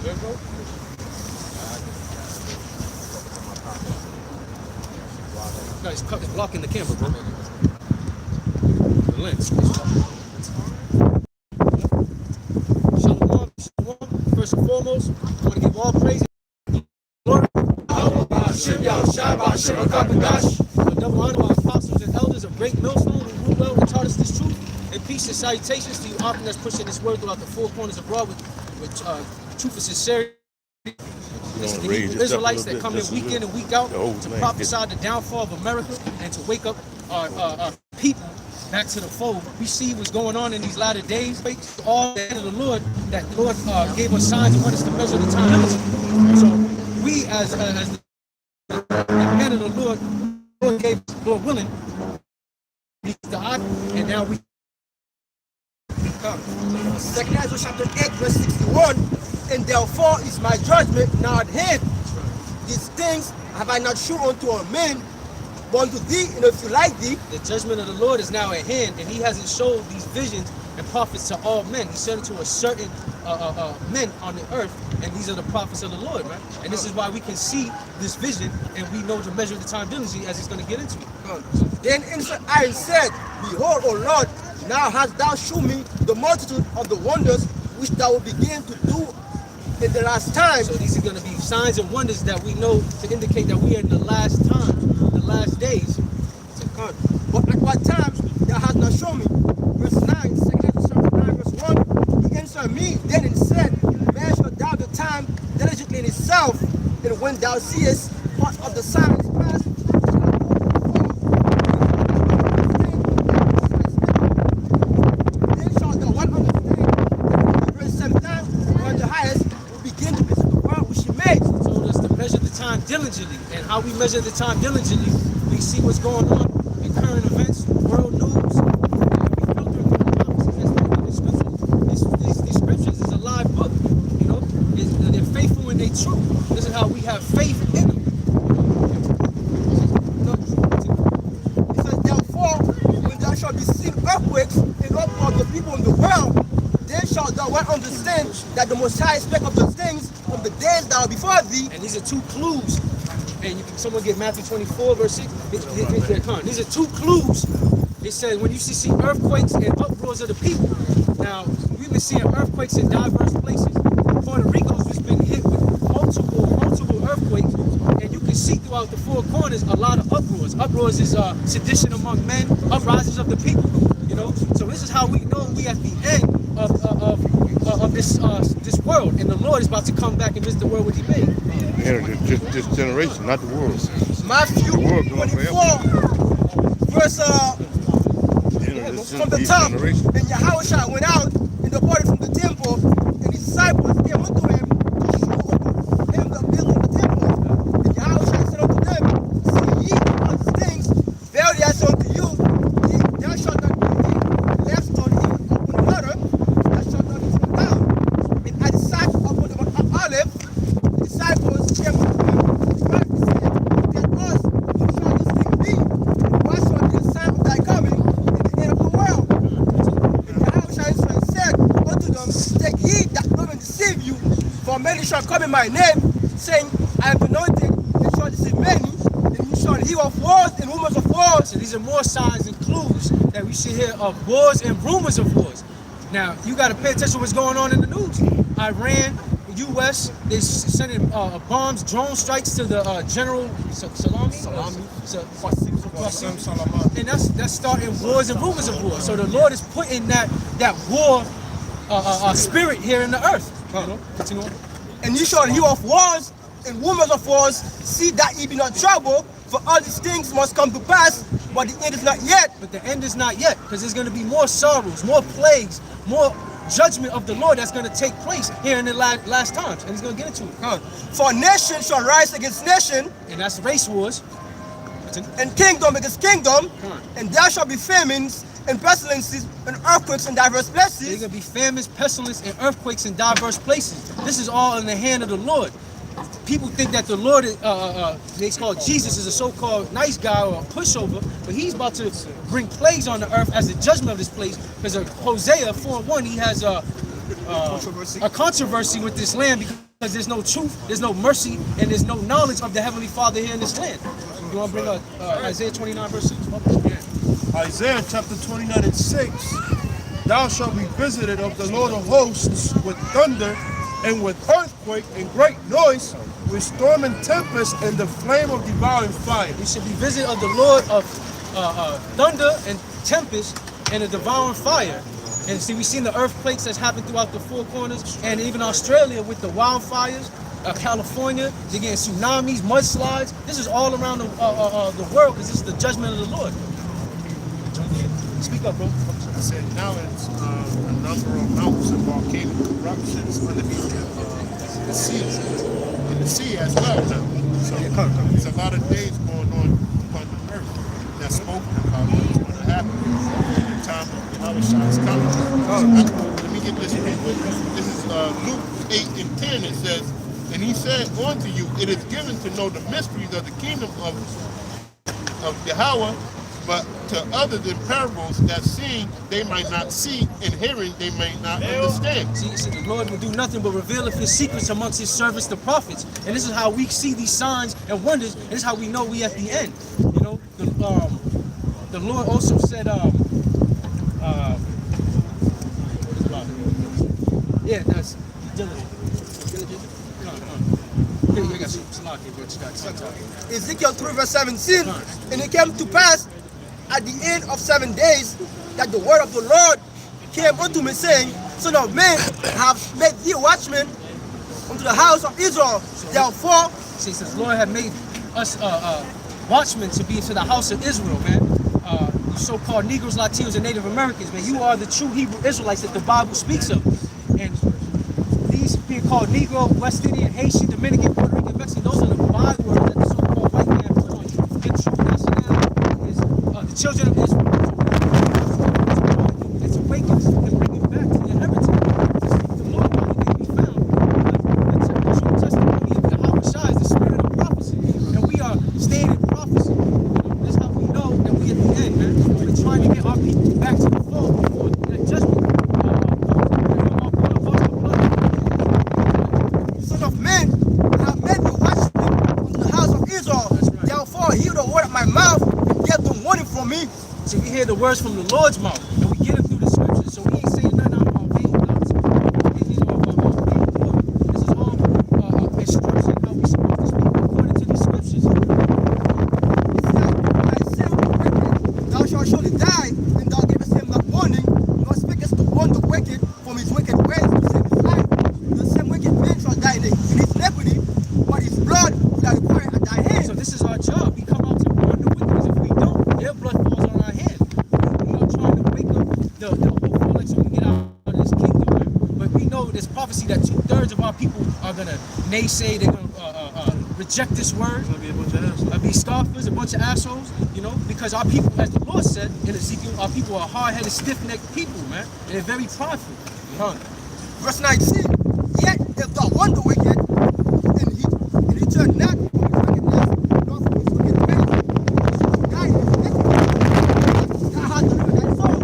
Good, bro? No, it's blocking the camera, bro. The lens. Shalom, shalom. First and foremost, I want to give all praise and glory. Double honor our apostles and elders of Great Millstone who rule well and taught us this truth. And peace and salutations to you, often that's pushing this word throughout the four corners of Raw with truth and sincerity. It's the Hebrew Israelites that come in week in and week out to prophesy the downfall of America and to wake up our people back to the fold. We see what's going on in these latter days. All the hand of the Lord, that the Lord gave us signs and wonders to measure the time. So we, as the hand of the Lord gave us, Lord willing, the eye, and now we come. 2 Ezra chapter 8, verse 61. And therefore is my judgment now at hand. These things have I not shown unto all men, but unto thee, and if you like thee. The judgment of the Lord is now at hand, and he hasn't showed these visions and prophets to all men. He said it to a certain men on the earth, and these are the prophets of the Lord, right? And this is why we can see this vision, and we know to measure the time diligently, as he's going to get into. Then answered I and said, Behold, O Lord, now hast thou shown me the multitude of the wonders which thou wilt begin to do in the last time. So these are going to be signs and wonders that we know to indicate that we are in the last time, the last days. But at what time thou hast not shown me? Verse 9, 2 chapter 9, verse 1. He answered me then and said, Measure thou the time diligently in itself, and when thou seest part of the signs past, then shalt thou one understand that the very same time on the highest will begin to visit the world which he made. So us to measure the time diligently, and how we measure the time diligently, we see what's going on in current events, world news. These scriptures is a live book, you know. They're faithful and they true. This is how we have faith in them. It says, therefore, when there shall be seen earthquakes in all parts of the people in the world, then shalt thou well understand that the Most High spake of those things from the days that are before thee. And these are two clues. And someone get Matthew 24, verse 6. These are two clues. It says when you see earthquakes and uproars of the people. Now, we've been seeing earthquakes in diverse places. Puerto Rico's just been hit with multiple earthquakes. And you can see throughout the four corners a lot of uproars. Uproars is sedition among men, uprisings of the people. You know, so this is how we know we at the end of this world, and the Lord is about to come back and visit the world with he made. This generation, not the world. Matthew 24, verse from the top. And Yahushua went out and departed from the temple, and his disciples came unto him to show him the building of the temple. And Yahushua said unto them, See ye all these things? Verily I say unto you, thou shalt not be left on him upon another, thou shalt not be thrown down. And at the sat upon the Mount Olive, the disciples came unto him, and said, Tell us, what shall this thing be? What shall be the sign of thy coming in the end of the world? And Yahushua answered and said unto them, Take heed that no man deceive you, for many shall come in my name, saying, I am anointed, and shall deceive many, and you shall hear of wars and rumors of wars. So these are more signs and clues that we should hear of wars and rumors of wars. Now, you got to pay attention to what's going on in the news. Iran, U.S., they're sending bombs, drone strikes to the General Salami. And that's starting wars and rumors of war. So the Lord is putting that war spirit here in the earth. You know? Continue on. And you shall hear of wars and rumors of wars. See that ye be not troubled, for all these things must come to pass, but the end is not yet. But the end is not yet, because there's going to be more sorrows, more plagues, more judgment of the Lord that's going to take place here in the last times. And he's going to get into it. For nation shall rise against nation, and that's race wars. And kingdom against kingdom, and there shall be famines and pestilences and earthquakes in diverse places. There's going to be famines, pestilence, and earthquakes in diverse places. This is all in the hand of the Lord. People think that the Lord, they call Jesus, is a so-called nice guy or a pushover, but he's about to bring plagues on the earth as a judgment of this place. Because Hosea 4:1, he has a controversy with this land because because there's no truth, there's no mercy, and there's no knowledge of the Heavenly Father here in this land. You want to bring up Isaiah 29 verse 6? Isaiah chapter 29 and 6. Thou shalt be visited of the Lord of hosts with thunder and with earthquake and great noise, with storm and tempest and the flame of devouring fire. We should be visited of the Lord of thunder and tempest and the devouring fire. And see, we've seen the earthquakes that's happened throughout the four corners, and even Australia with the wildfires, California, they're getting tsunamis, mudslides. This is all around the world because this is the judgment of the Lord. Speak up, bro. I said now it's a number of mountains and volcanic eruptions underneath the sea, in the sea as well now. So there's a lot of days going on the earth that's spoken about what's going to happen in the time of the Yahushua is coming. Let me get this real quick. This is Luke 8 and 10. It says, and he said unto you, it is given to know the mysteries of the kingdom of Yahweh, but to others in parables, that seeing they might not see, and hearing they may not understand. See, the Lord will do nothing but reveal his secrets amongst his servants, the prophets. And this is how we see these signs and wonders, and this is how we know we at the end. You know, the Lord also said, yeah, that's diligent. Ezekiel 3 verse 17, and it came to pass at the end of 7 days that the word of the Lord came unto me, saying, Son of man, I have made thee a watchman unto the house of Israel. Therefore, see, since the Lord had made us watchmen to be to the house of Israel, man. You so-called Negroes, Latinos, and Native Americans, man, you are the true Hebrew Israelites that the Bible speaks of. And these being called Negro, West Indian, Haitian, Dominican, Puerto Rican, Mexican, those are the bywords that the so-called white man put on you. The true nationality is the children of Israel. It's awakens and bring you back to your heritage. The Lord only may be found. The true testimony of the Yahushua is the spirit of prophecy. And we are staying in prophecy. This is how we know that we at the end, man. We're trying to get our people back to the fold before that judgment. Son of man, I have made you watchman unto the house of Israel. Right. Therefore, hear the word of my mouth and get the warning from me. So we hear the words from the Lord's mouth, and we get it through the scriptures. So we ain't saying nothing out of our vain thoughts. This is all instruction how we supposed to speak according to the scriptures. Thou shalt surely die, and thou givest him that warning, nor speakest to warn the wicked from his wicked ways to save his life. The same wicked man shall die in his iniquity, but his blood shall require at thy hand. So this is our job. We come out to warn the wicked. If we don't, their blood falls on our hand. We are trying to wake up the whole world so we can get out of this kingdom. Man. But we know there's prophecy that 2/3 of our people are gonna naysay. They're gonna reject this word. It's going to be a bunch of assholes. Be scoffers, a bunch of assholes, you know, because our people, as the Lord said in Ezekiel, our people are hard-headed, stiff-necked people, man. And they're very prideful. Verse 19, yet if thou warn the wicked, and he turn not from his wickedness, nor from his wicked ways, he shall die in his iniquity. Thou hast delivered thy soul.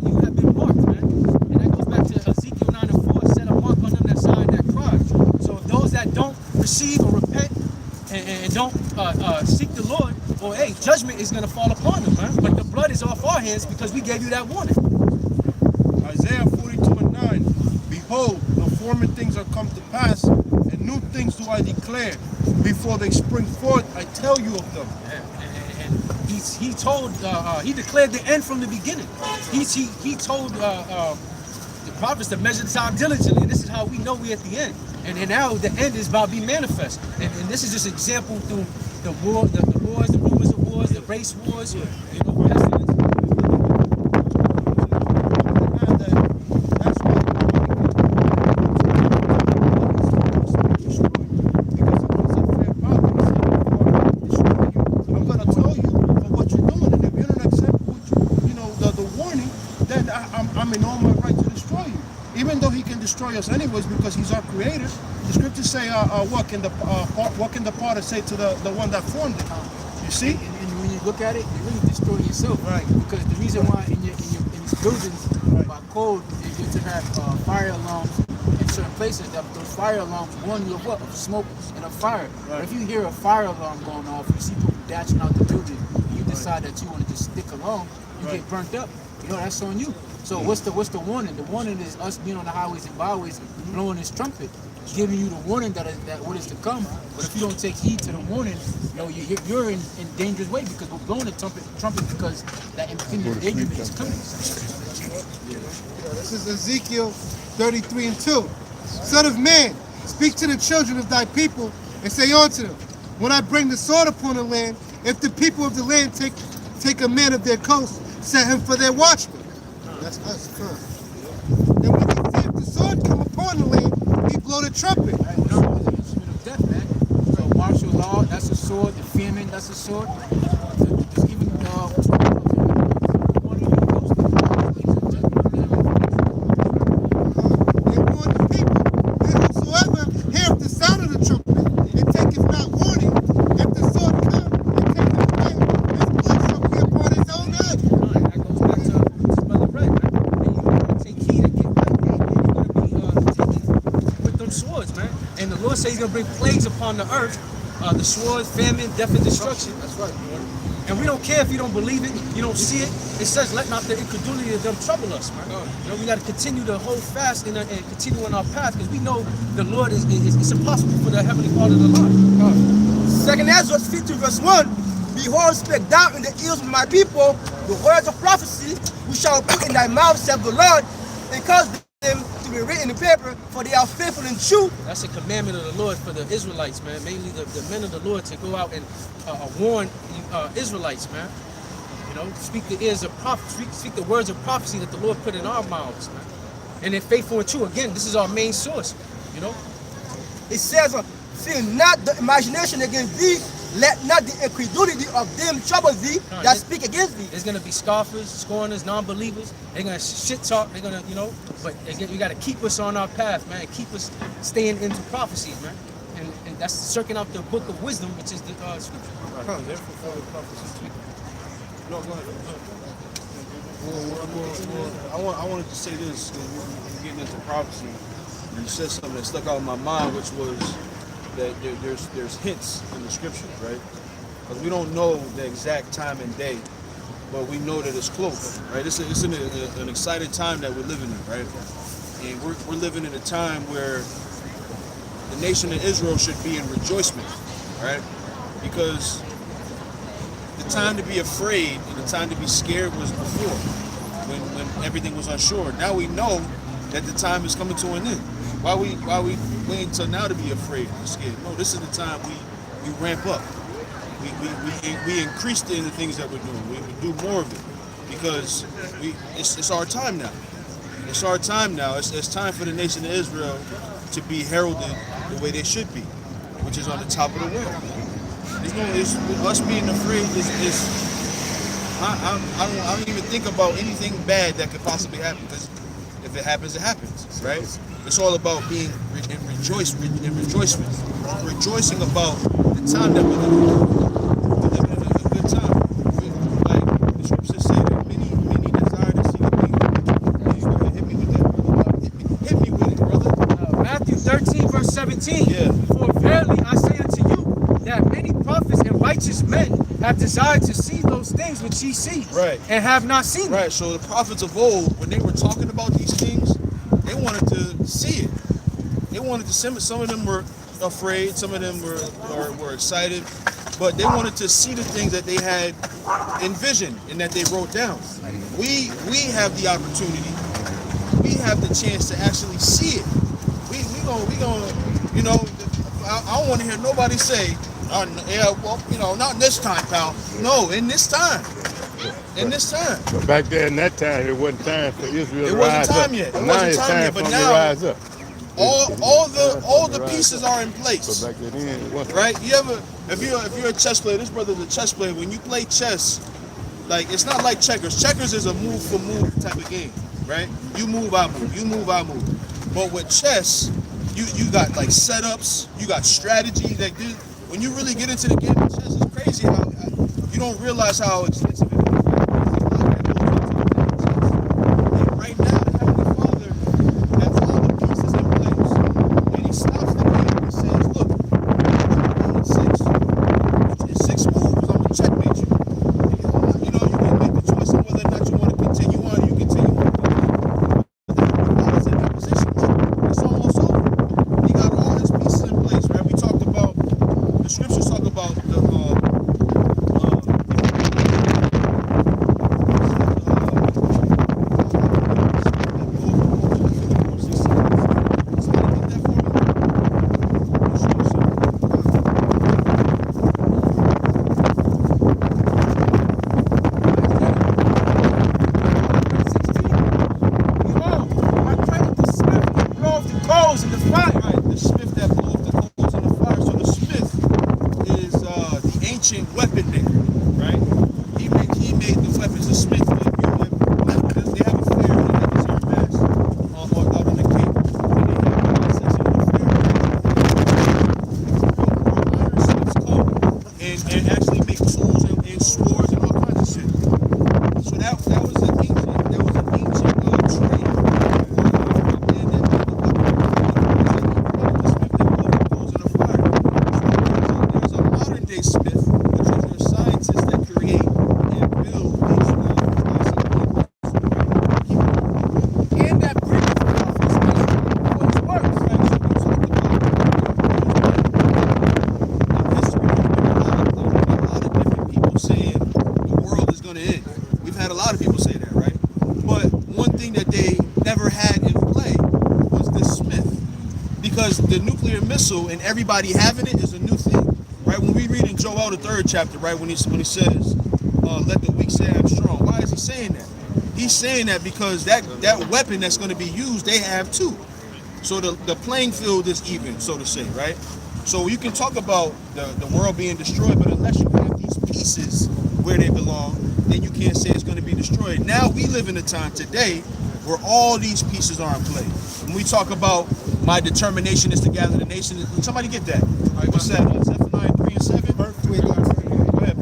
You have been marked, man. And that goes back to Ezekiel 9 and 4, set a mark on them that sigh and that cry. So if those that don't receive or repent and don't seek the Lord, well, hey, judgment is going to fall upon them, man. But the blood is off our hands because we gave you that warning. Isaiah 42 and 9. Behold, the former things are come to pass, and new things do I declare. Before they spring forth, I tell you of them. And he told, he declared the end from the beginning. He told the prophets to measure the time diligently. And this is how we know we're at the end. And now the end is about to be manifest. And this is just example through the war, the wars, the rumors of wars, the race wars, you know, pestilence. I'm going to tell you for what you're doing, and if you don't accept the warning, then I'm in all my right to destroy you. Even though he can destroy us anyways because he's our creator. The scriptures say, what can the potter say to the one that formed it? You see? And when you look at it, you really destroy yourself, Right. Because the reason why in these buildings, by code, you're to have fire alarms in certain places. That those fire alarms warn you of what? Of smoke and of fire. But if you hear a fire alarm going off, you see people dashing out the building, and you decide that you want to just stick along, you get burnt up. You know, that's on you. So what's the warning? The warning is us being on the highways and byways blowing this trumpet, giving you the warning that what is to come. But if you don't take heed to the warning, you know, you're in dangerous way, because we're blowing the trumpet because that impending danger is coming. This is Ezekiel 33 and 2. Son of man, speak to the children of thy people and say unto them, when I bring the sword upon the land, if the people of the land take a man of their coast, set him for their watchman. That's us first. Then when they see if the sword come upon the land, he blow the trumpet. Right, no, it's an instrument of death, man. So martial law, that's a sword. The famine, that's a sword. Just even They warn the people that whosoever heareth the sound of the trumpet and taketh not warning, if the sword come and take him away, his blood shall be upon his own head. that goes back to Brother Red, man. And you gotta take heed and get right, man. You're gonna be taken with them swords, man. And the Lord says He's gonna bring plagues upon the earth. The sword, famine, death, and destruction. That's right. And we don't care if you don't believe it, you don't see it. It says, let not the incredulity of them trouble us, man. You know, we got to continue to hold fast and continue on our path, because we know the Lord it's impossible for the heavenly Father to lie. Second Ezra 50 verse 1. Behold, speak thou in the ears of my people the words of prophecy, which shall put in thy mouth, saith the Lord, and cause them to be written in paper, for they are faithful and true. That's a commandment of the Lord for the Israelites, man. Mainly the men of the Lord, to go out and warn Israelites, man. You know, speak the ears of prophecy, speak the words of prophecy that the Lord put in our mouths, man. And they're faithful and true. Again, this is our main source, you know. It says, fear not the imagination against thee, let not the incredulity of them trouble thee that speak against thee. There's gonna be scoffers, scorners, non-believers. They're gonna shit talk. They're gonna, you know. But again, we gotta keep us on our path, man. Keep us staying into prophecies, man. And that's circling out the book of wisdom, which is the scripture. No, go ahead. Well, I wanted to say this, we're getting into prophecy. You said something that stuck out in my mind, which was that there's hints in the scriptures, right? Because we don't know the exact time and day, but we know that it's close, right? It's an exciting time that we're living in, right? And we're living in a time where the nation of Israel should be in rejoicement, right? Because the time to be afraid and the time to be scared was before, when everything was unsure. Now we know that the time is coming to an end. Why we wait until now to be afraid and scared? No, this is the time we ramp up. We increase in the things that we're doing. We do more of it, because it's our time now. It's our time now. It's time for the nation of Israel to be heralded the way they should be, which is on the top of the world. Us being afraid I don't even think about anything bad that could possibly happen, because if it happens, it happens, right? It's all about being in rejoicing about the time that we're living in. We're living in a good time. Like the scriptures say that many desire to see the kingdom. Hit me with that, brother. Hit me with it, brother. Matthew 13, verse 17. Yeah. For verily I say unto you, that many prophets and righteous men have desired to see those things which ye see, Right. and have not seen them. Right, so the prophets of old, when they were talking about these things, they wanted to see it. They wanted to. Some of them were afraid. Some of them were excited, but they wanted to see the things that they had envisioned and that they wrote down. We have the opportunity. We have the chance to actually see it. We gonna, you know. I don't want to hear nobody say, yeah, well, you know, not in this time, pal. No, in this time. In this time. But back there in that time, it wasn't time for Israel to It rise wasn't time up. yet. It Now wasn't it's time time yet, for but them to now rise up. all the pieces are in place. So back then, it wasn't. Right? You ever, if you're a chess player, this brother's a chess player. When you play chess, like, it's not like checkers. Checkers is a move for move type of game, right? You move, I move. You move, I move. But with chess, you got like setups, you got strategy. Like, when you really get into the game of chess, it's crazy how you don't realize how extensive it is. And right now, because the nuclear missile and everybody having it is a new thing, right? When we read in Joel the 3rd chapter, right, when he says, "Let the weak say I'm strong," why is he saying that? He's saying that because that weapon that's going to be used, they have too. So the playing field is even, so to say, right? So you can talk about the world being destroyed, but unless you have these pieces where they belong, then you can't say it's going to be destroyed. Now we live in a time today where all these pieces are in play. When we talk about my determination is to gather the nation, somebody get that? All right, what's that? Zephaniah 3 and 7? Verse 3 and 8. Go ahead.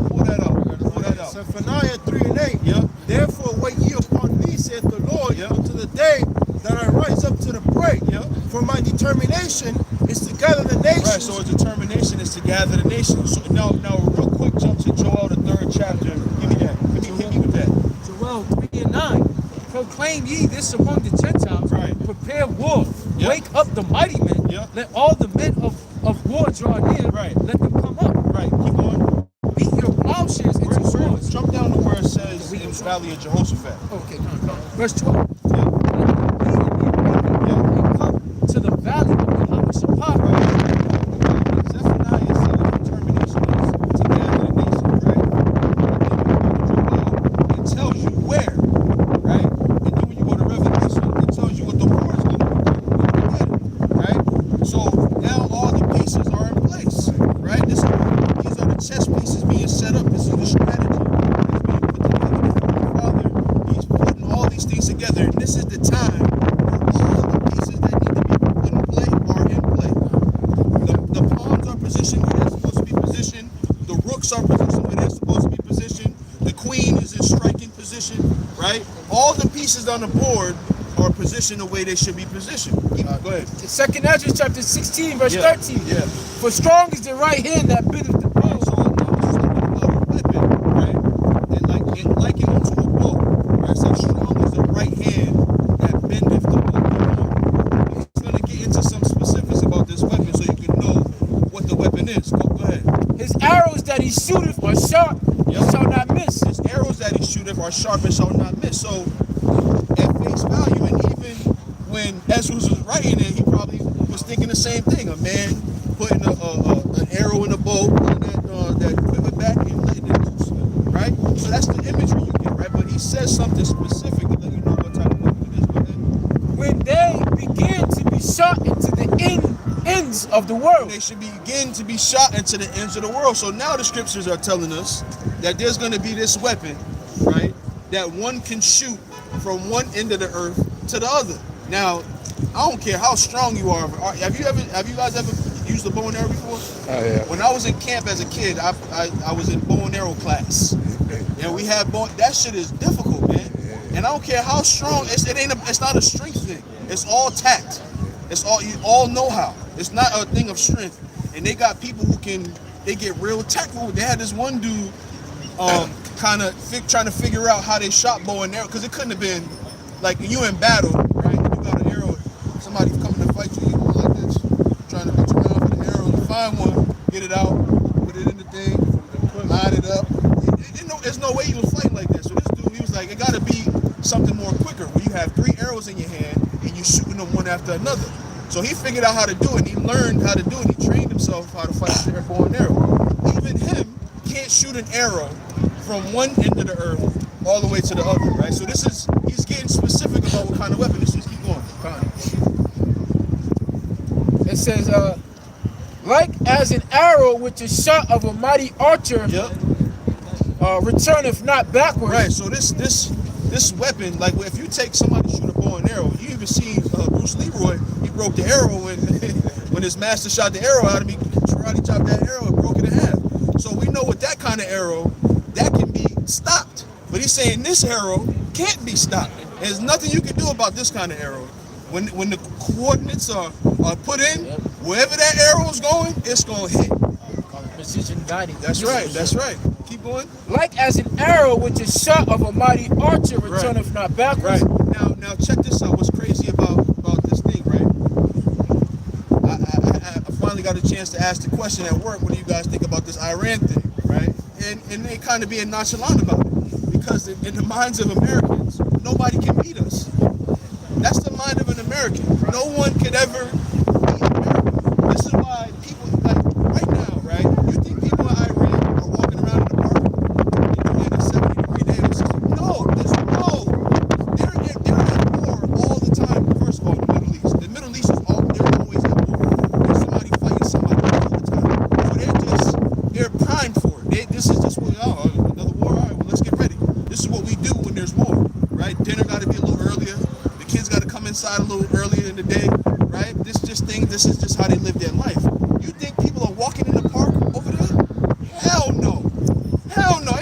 Pull that out. Pull that out. Zephaniah 3 and 8. Yeah. Therefore wait ye upon me, saith the Lord, Yeah. until the day that I rise up to the break. Yeah. For my determination is to gather the nations. Right, so his determination is to gather the nations. So now real quick, jump to Joel the 3rd chapter. Give me that. Hit me with that. Joel 3 and 9. Proclaim ye this among the Gentiles. Right. Prepare war. Yep. Wake up the mighty men. Yep. Let all the men of war draw near. Right. Let them come up. Right, keep going. Beat your plowshares into swords. Jump down to where it says in the Valley of Jehoshaphat. Okay, come. Verse 12. Yeah. And come to the valley of the Hammashaphat. Zephaniah said the determination is to gather the nations, right? It tells you where, right? And then when you go to Revelation, it tells you what the war is going to be, right? So now all the pieces are in place, right? These are the chess pieces being set up. This is the strategy that's being put together. The Father, he's putting all these things together, and this is the time where all the pieces that need to be put in play are in play. The pawns are positioned where they're supposed to be positioned. The rooks are positioned where they're supposed to be positioned. The queen is in striking position, right? All the pieces on the board are positioned the way they should be positioned. Go ahead. 2nd Ezra chapter 16, verse Yeah, 13. yeah. For strong is the right hand that biddeth the bow. So now it's just talking about a weapon, right? And like it unto a bow, right? So strong is the right hand that bendeth the bow. He's going to get into some specifics about this weapon so you can know what the weapon is. Go ahead. His arrows that he shooteth are sharp, Yep. and shall not miss. His arrows that he shooteth are sharp and shall not miss. So at face value, and even when Ezra was writing it, he probably was thinking the same thing. A man putting an arrow in a bow, putting that quiver back and letting it loose, right? So that's the imagery you get, right? But he says something specific to let you know what type of weapon it is. Go ahead. When they begin to be shot into the ends of the world. They should begin to be shot into the ends of the world. So now the scriptures are telling us that there's going to be this weapon, right? That one can shoot from one end of the earth to the other. Now, I don't care how strong you are. Have you guys ever used a bow and arrow before? Oh, yeah. When I was in camp as a kid, I was in bow and arrow class, and we had bow. That shit is difficult, man. And I don't care how strong. It's not a strength thing. It's all tact. It's all you all know how. It's not a thing of strength. And they got people who they get real tactful. They had this one dude, kind of trying to figure out how they shot bow and arrow, because it couldn't have been like you in battle, right? You got an arrow, somebody's coming to fight you, you go like this, trying to reach around for the arrow, you find one, get it out, put it in the thing, line it up. There's no way he was fighting like this. So this dude, he was like, it got to be something more quicker, where you have 3 arrows in your hand and you're shooting them one after another. So he figured out how to do it. He learned how to do it. He trained himself how to fight with bow and arrow. Even him can't shoot an arrow from one end of the earth all the way to the other, right? So he's getting specific about what kind of weapon this is. Keep going. It says, like as an arrow which is shot of a mighty archer, Yep. returneth not backwards. Right. So this weapon, like if you take somebody to shoot a bow and arrow, you even see Bruce Leroy. He broke the arrow when his master shot the arrow out of me. Karate chopped that arrow and broke it in half. So we know with that kind of arrow, that can be stopped. But he's saying this arrow can't be stopped. There's nothing you can do about this kind of arrow. When the coordinates are put in, wherever that arrow is going, it's going to hit. Precision guiding. That's right. That's right. Keep going. Like as an arrow which is shot of a mighty archer, returneth not backwards. Right. Now check this out. What's crazy about this thing, right? I finally got a chance to ask the question at work, what do you guys think about this Iran thing, right? And they kind of being nonchalant about it. Because in the minds of Americans, nobody can beat us. That's the mind of an American. No one could ever outside a little earlier in the day, right? This is just how they live their life. You think people are walking in the park over there? Hell no. Hell no.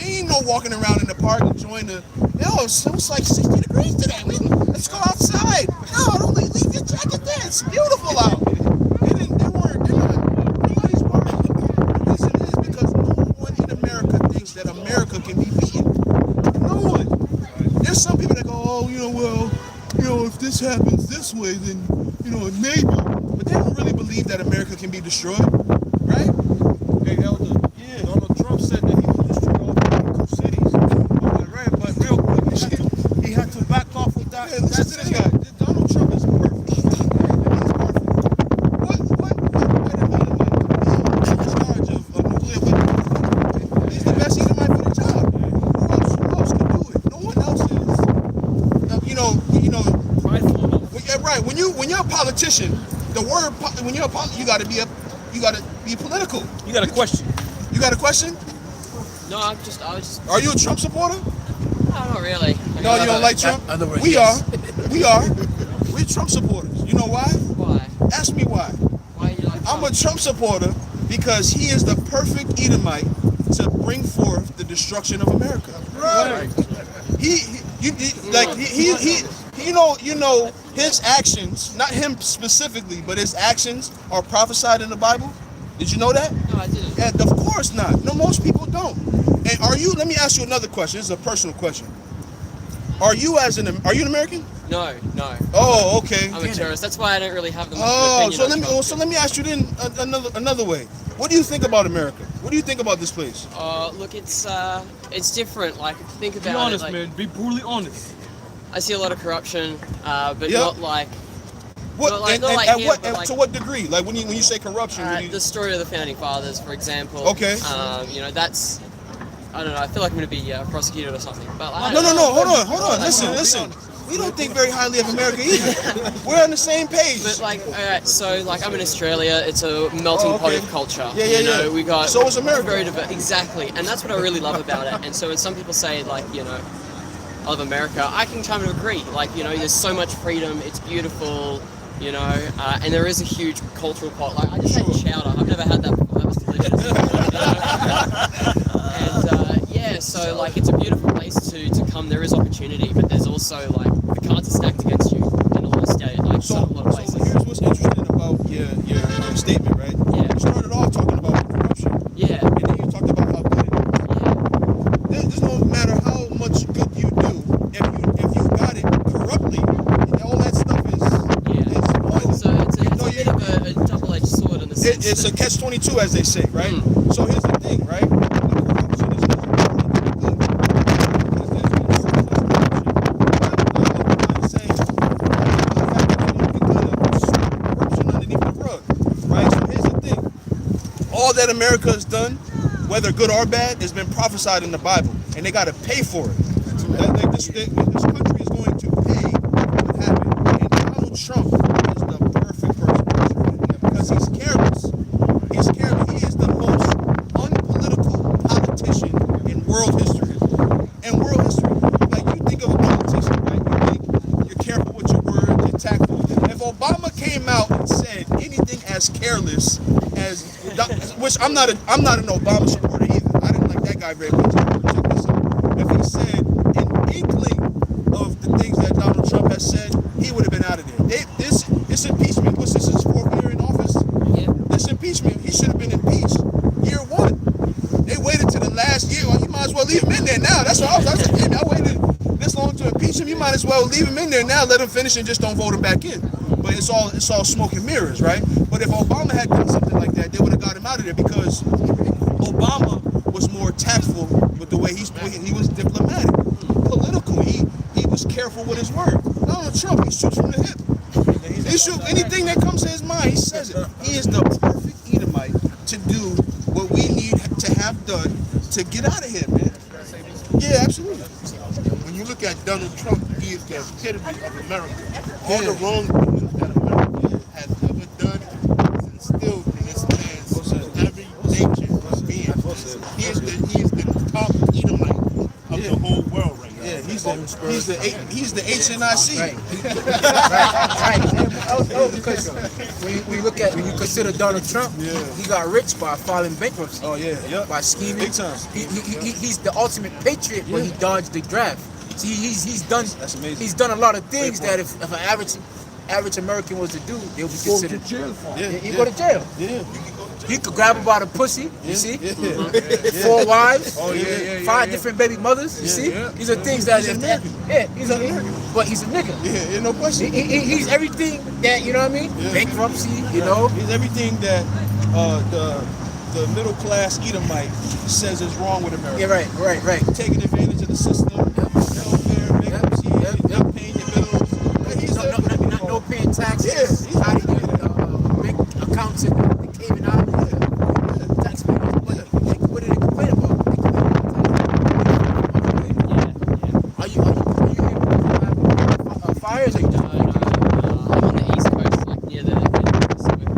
Ain't no walking around in the park enjoying the. Yo, it was like 60 degrees today. Let's go outside. No, don't leave your jacket there. It's beautiful out. They weren't. Nobody's worried. The reason is because no one in America thinks that America can be beaten. No one. There's some people that go, oh, if this happens this way, then, maybe. But they don't really believe that America can be destroyed, right? Hey, Elder. Yeah. Donald Trump said that he would destroy all 52 cities. Right, but real quick, he had to back off with that. Yeah, listen to this guy. Donald Trump is perfect. He's perfect. What he's in charge of nuclear weapons. He's the best Edomite for the job. Who else can do it? No one else is. Right. When you're a politician, you gotta be political. You got a question? You got a question? No, I was just. Are you a Trump supporter? No, not really. No, you don't like Trump? We are. We're Trump supporters. You know why? Why? Ask me why. Why you like I'm Trump? a Trump supporter because he is the perfect Edomite to bring forth the destruction of America. Right. His actions, not him specifically, but his actions are prophesied in the Bible. Did you know that? No, I didn't. And of course not. No, most people don't. And let me ask you another question. This is a personal question. Are you an American? No. Oh, okay. I'm a tourist. That's why I don't really have the much Oh, opinion on Trump. so let me ask you then another way. What do you think about America? What do you think about this place? Look, it's different. Like, think about Be honest, it. Like, man. Be brutally honest. I see a lot of corruption, but Yeah. not like What Not like- and, not and like at here, what but and like- to what degree? Like when you say corruption, what do you, the story of the founding fathers, for example. Okay. That's. I don't know. I feel like I'm gonna be prosecuted or something. But like, no. Hold on. Listen. We don't think very highly of America either. We're on the same page. But like, alright, so like I'm in Australia. It's a melting pot okay. of culture. Yeah. You know, we got. So is America. Very diverse. Exactly, and that's what I really love about it. And so when some people say like, I love America, I can kind of agree. Like, there's so much freedom. It's beautiful. And there is a huge cultural pot. Like I just had chowder. I've never had that before. That was delicious. And so like it's a beautiful place to come. There is opportunity, but there's also like the cards are stacked against you in a lot of states, like So a lot of places. here's what's interesting about your statement, right? Yeah. You started off talking about corruption, Yeah, and then you talked about how good it is. There's no matter how much good you do, if you got it corruptly, all that stuff is pointless. So it's No, a bit of a double-edged sword in the sense It's a that- catch-22, as they say, right? Mm. So here's the thing, right? Corruption is not good. Because there's been so much corruption. I'm saying, corruption underneath the rug, right? So here's the thing. All that America has done, whether good or bad, has been prophesied in the Bible, and they got to pay for it. Like this country is going to pay what happened, and Donald Trump is the perfect person because he's careless. He's careless. He is the most unpolitical politician in world history. Like you think of a politician, right? You think you're careful with your words, you're tactful. If Obama came out and said anything as careless as, which I'm not an Obama supporter either. I didn't like that guy very much. Check this out. If he said an inkling of the things that Donald Trump has said, he would have been out of there. This impeachment, what's this, his 4th year in office? Yeah. This impeachment, he should have been impeached year 1. They waited to the last year. Well, you might as well leave him in there now. That's what I was like, I waited this long to impeach him. You might as well leave him in there now, let him finish and just don't vote him back in. But it's all smoke and mirrors, right? But if Obama had done something like that, they would have got him out of there because Obama was more tactful with the way he was diplomatic, political. He was careful with his word. Donald Trump, he shoots from the hip. He shoot anything that comes to his mind. He says it. He is the perfect Edomite to do what we need to have done to get out of here, man. Yeah, absolutely. When you look at Donald Trump, he is the epitome of America. All the wrong things that America has ever done is instilled in this man's every nature of being. He is the top Edomite of the whole world right now. Yeah, he's He's the HNIC. Right. Because when you consider Donald Trump, he got rich by filing bankruptcy. Oh yeah, yep. By scheming. Big time. He's the ultimate patriot, but he dodged the draft. See, he's done. That's amazing. He's done a lot of things that if an average American was to do, they'll be considered. He go to jail. Yeah. He could grab her by the pussy. You see, Yeah. 4 wives, Oh yeah. 5 different baby mothers. You see, these are things that He's American. but he's a nigga. Yeah, no question. He's everything that, you know what I mean? Yeah. Bankruptcy, you know. He's everything that the middle class Edomite says is wrong with America. Yeah, right. Taking advantage of the system, welfare, bankruptcy, not paying your bills. No paying taxes. Yeah. How do you make accounts in the Cayman Islands? Taxpayers' money. What do they complain about? They complain about Are you able to have fires? Or you just I'm on the east coast, like near the Pacific.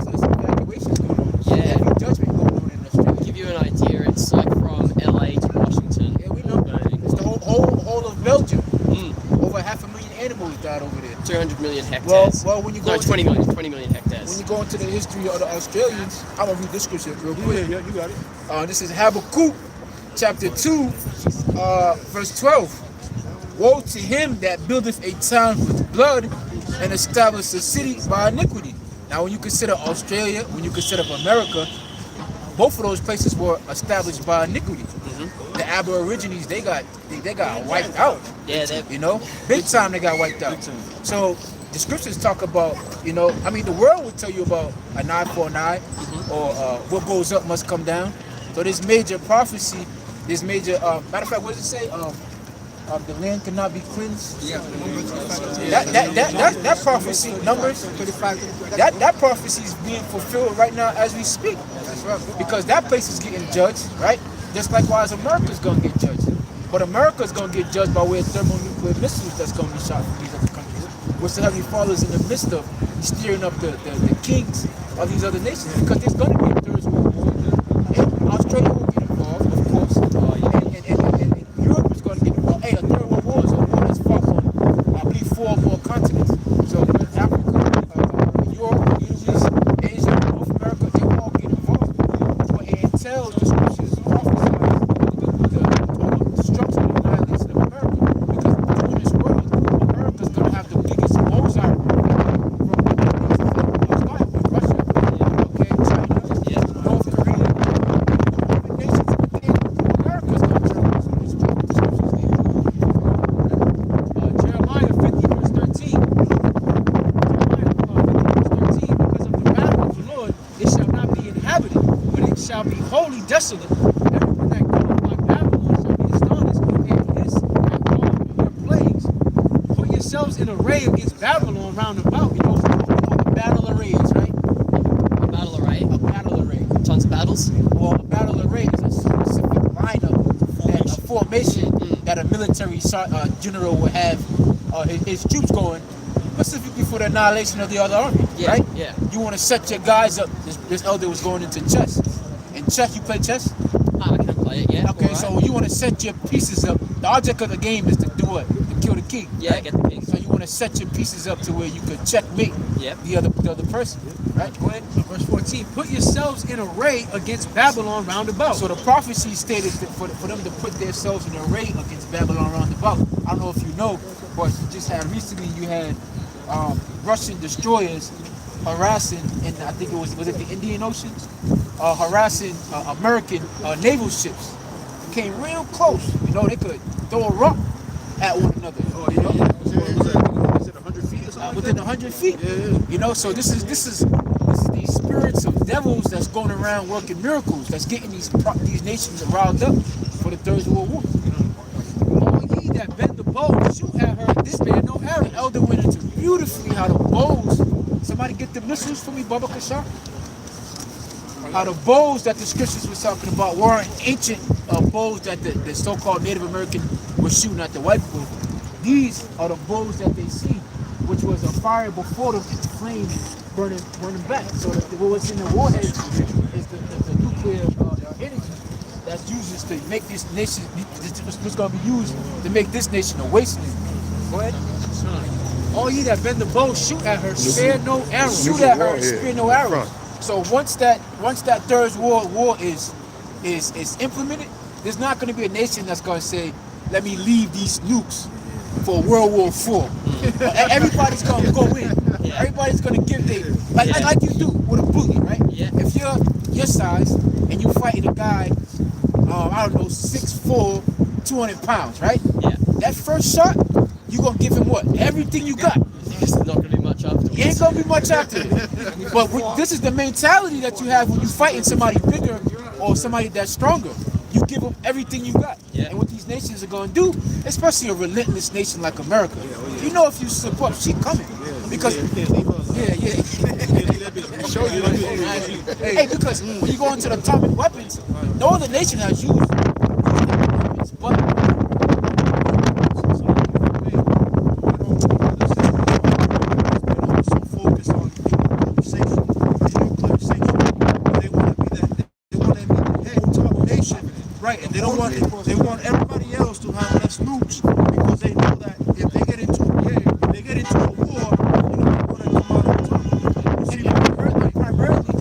there's evacuations going on? Yeah. Heavy judgment going on in To Australia. give you an idea, it's like from LA to Washington. Yeah, we know. Burning. It's the whole of Belgium. Mm. Over 500,000 animals died over there. 200 million hectares. Well, when you go No, into- 20 million When hectares. you go into the history of the Australians, I'm gonna read this scripture real quick. Yeah, you got it. This is Habakkuk, chapter 2, verse 12. Woe to him that buildeth a town with blood and establisheth a city by iniquity. Now, when you consider Australia, when you consider America, both of those places were established by iniquity. The Aborigines, they got wiped out. Yeah, they're You know, big time they got wiped out. Big time. So the scriptures talk about, you know, I mean, the world will tell you about an eye for an eye, or what goes up must come down. So this major prophecy, this major, matter of fact, what does it say? The land cannot be cleansed. Yeah. That prophecy, Numbers 35. That prophecy is being fulfilled right now as we speak. Because that place is getting judged, right? Just likewise, America's gonna get judged. But America's gonna get judged by way of thermonuclear missiles that's gonna be shot from these other countries. Which the Heavenly Father is in the midst of steering up the kings of these other nations. Because there's gonna be a third world war. And Australia will get involved, of course. And Europe is gonna get involved. Hey, a third world war is a war that's fought on, I believe, 4 more continents. So Africa, Europe, Middle East, Asia, North America, they all get involved. But it tells the scriptures prophesies the destruction and annihilation of America. Because during this world, America's going to have the biggest bullseye from Russia, okay, China, North Korea, other nations. America's going to turn on this Jeremiah 50 verse 13. Because of the battle of the Lord, it shall not be inhabited, but it shall be wholly desolate. Everyone that goeth by Babylon shall be astonished, and this and all your plagues. Put yourselves in array against Babylon round about. You know the battle arrays, right? a battle array. A battle array. Tons of battles. Well, a battle array is a specific lineup, a formation that a military general would have his troops going, specifically for the annihilation of the other army, Yeah, right? yeah. You want to set your guys up. This elder was going into chess. In chess, you play chess? I can play it, yeah. Okay, alright. so you want to set your pieces up. The object of the game is to do what? To kill the king. Yeah, right? get the king. So you want to set your pieces up to where you could checkmate Yep. the other person, right? Go ahead. Verse 14. Put yourselves in array against Babylon round about. So the prophecy stated that for them to put themselves in array against Babylon round about. I don't know if you know, but you just had recently you had Russian destroyers harassing, and I think was it the Indian Ocean, harassing American naval ships. Came real close. You know, they could throw a rock at one another. You know, Was it 100 feet or something? within 100 feet. Yeah. You know, so this is these spirits of devils that's going around working miracles, that's getting these nations riled up for the Third World War. All ye that bend the bow, shoot at her, this man no arrow. The elder went into beautifully how the bows. Somebody get the missiles for me, Baba Kasha. How the bows that the scriptures was talking about weren't ancient bows that the so-called Native American was shooting at the white people. These are the bows that they see, which was a fire before them and flame burning back. So what was in the warheads is the nuclear energy that's used to make this nation, what's going to be used to make this nation a wasteland. Go ahead. All ye that bend the bow, shoot at her, spare no arrows. Shoot at her, spare no arrows. So once that third world war is implemented, there's not going to be a nation that's going to say, let me leave these nukes for World War IV. Everybody's going to go in. Everybody's going to give like you do with a bully, right? Yeah. If you're your size and you're fighting a guy, I don't know, 6'4", 200 pounds, right? Yeah. That first shot, you're going to give him what? Everything you got. There's not going to be much afterwards. Ain't gonna be much after it. But this is the mentality that you have when you fighting somebody bigger or somebody that's stronger. You give them everything you got. Yeah. And what these nations are gonna do, especially a relentless nation like America, you know if you support, she coming. Because hey, because when you go into the atomic weapons, no other nation has used weapons, but Right, and they want everybody else to have less nukes because they know that if they get into a war, you know, they're gonna come out on top. See, primarily,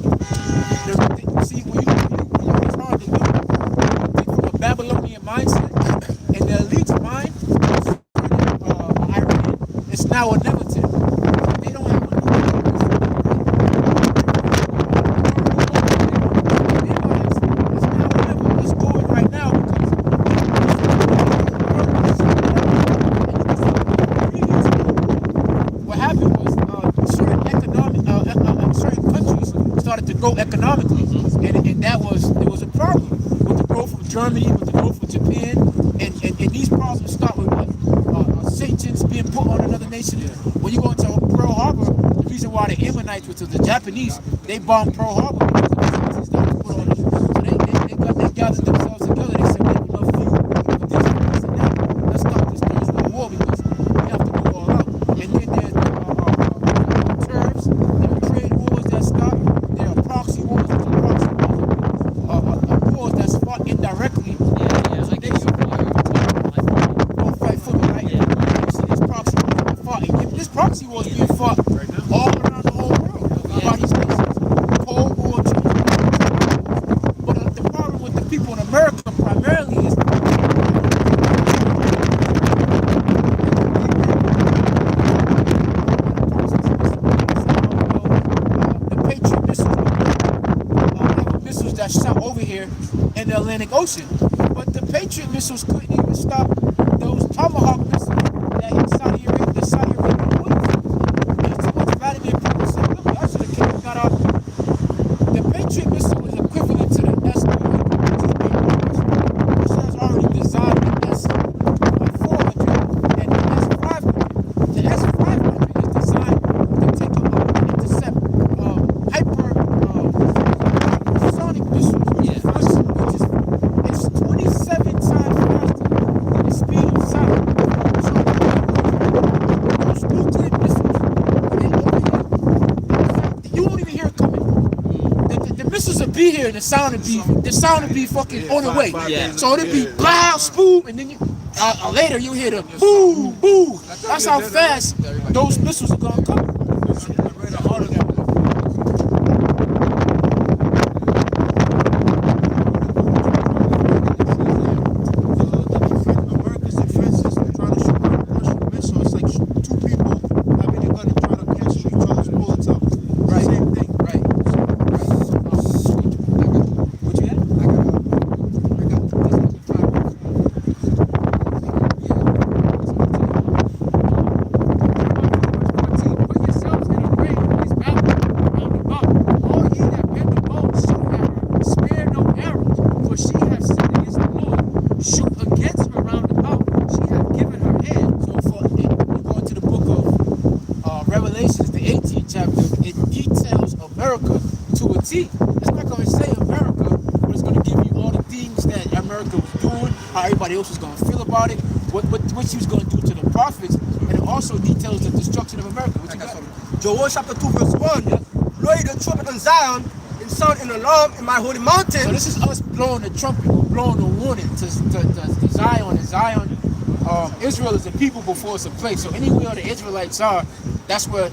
it's hard to do. From a Babylonian mindset, and the elite's mind, Iran, it's now a negative. They don't have a grow economically, and that was a problem with the growth of Germany, with the growth of Japan, and these problems start with what? Sanctions being put on another nation. When you go into Pearl Harbor, the reason why the Ammonites, which was the Japanese, they bombed Pearl Harbor because of the sanctions that were put on them. So they gathered themselves together. They said, we have enough fuel for this and that. Let's stop this Third World War because we have to go all out. And then there's the terms, there are trade wars that stop. There are proxy wars, wars that's fought indirectly. Yeah, like don't fight for the right. So there's proxy wars being fought. And this proxy wars being fought all around the whole world. By these nations. Cold War, but the problem with the people in America primarily is the Patriot missiles that shot over here in the Atlantic Ocean. But the Patriot missiles couldn't even stop those Tomahawk missiles that hit Saudi Arabia. The Saudi Arabian oil. It's too much Vladimir Putin said, look, I should have came got out. The Patriot missile is equivalent to the S-400, which has already designed the S-400 and the S-500. The S-500 is designed to take intercept hypersonic missiles, which is it's 27 times faster than the speed of sound. So those nuclear missiles, you won't even hear it coming. The missiles will be here and the sound will be fucking on the way. Yeah. So it'll be loud, spoon, and then later you'll hear the boom, boom. That's how fast those missiles are gonna come. America's defense is trying to shoot out a Russian missile. It's like two people having a gun and trying to cancel each other's bullets out. Right. Same thing. Right. What you had? Put yourselves in a ring of this battle round about. All ye that bend the bow, shoot at her, spare no arrows, for she hath sinned against the Lord. Shoot against her round about, she hath given her hand. So for we go into the book of Revelations, the 18th chapter, it details America to a T. It's not going to say America, but it's going to give you all the things that America was doing, how everybody else was going to feel about it, what she was going to do to the prophets, and it also details the destruction of America. What you got? Joel chapter 2 verse 1. Blow the trumpet on Zion, and sound an alarm in my holy mountain. So this is us blowing the trumpet, blowing the warning to Zion. And Zion, Israel is the people before it's a place. So anywhere the Israelites are, that's where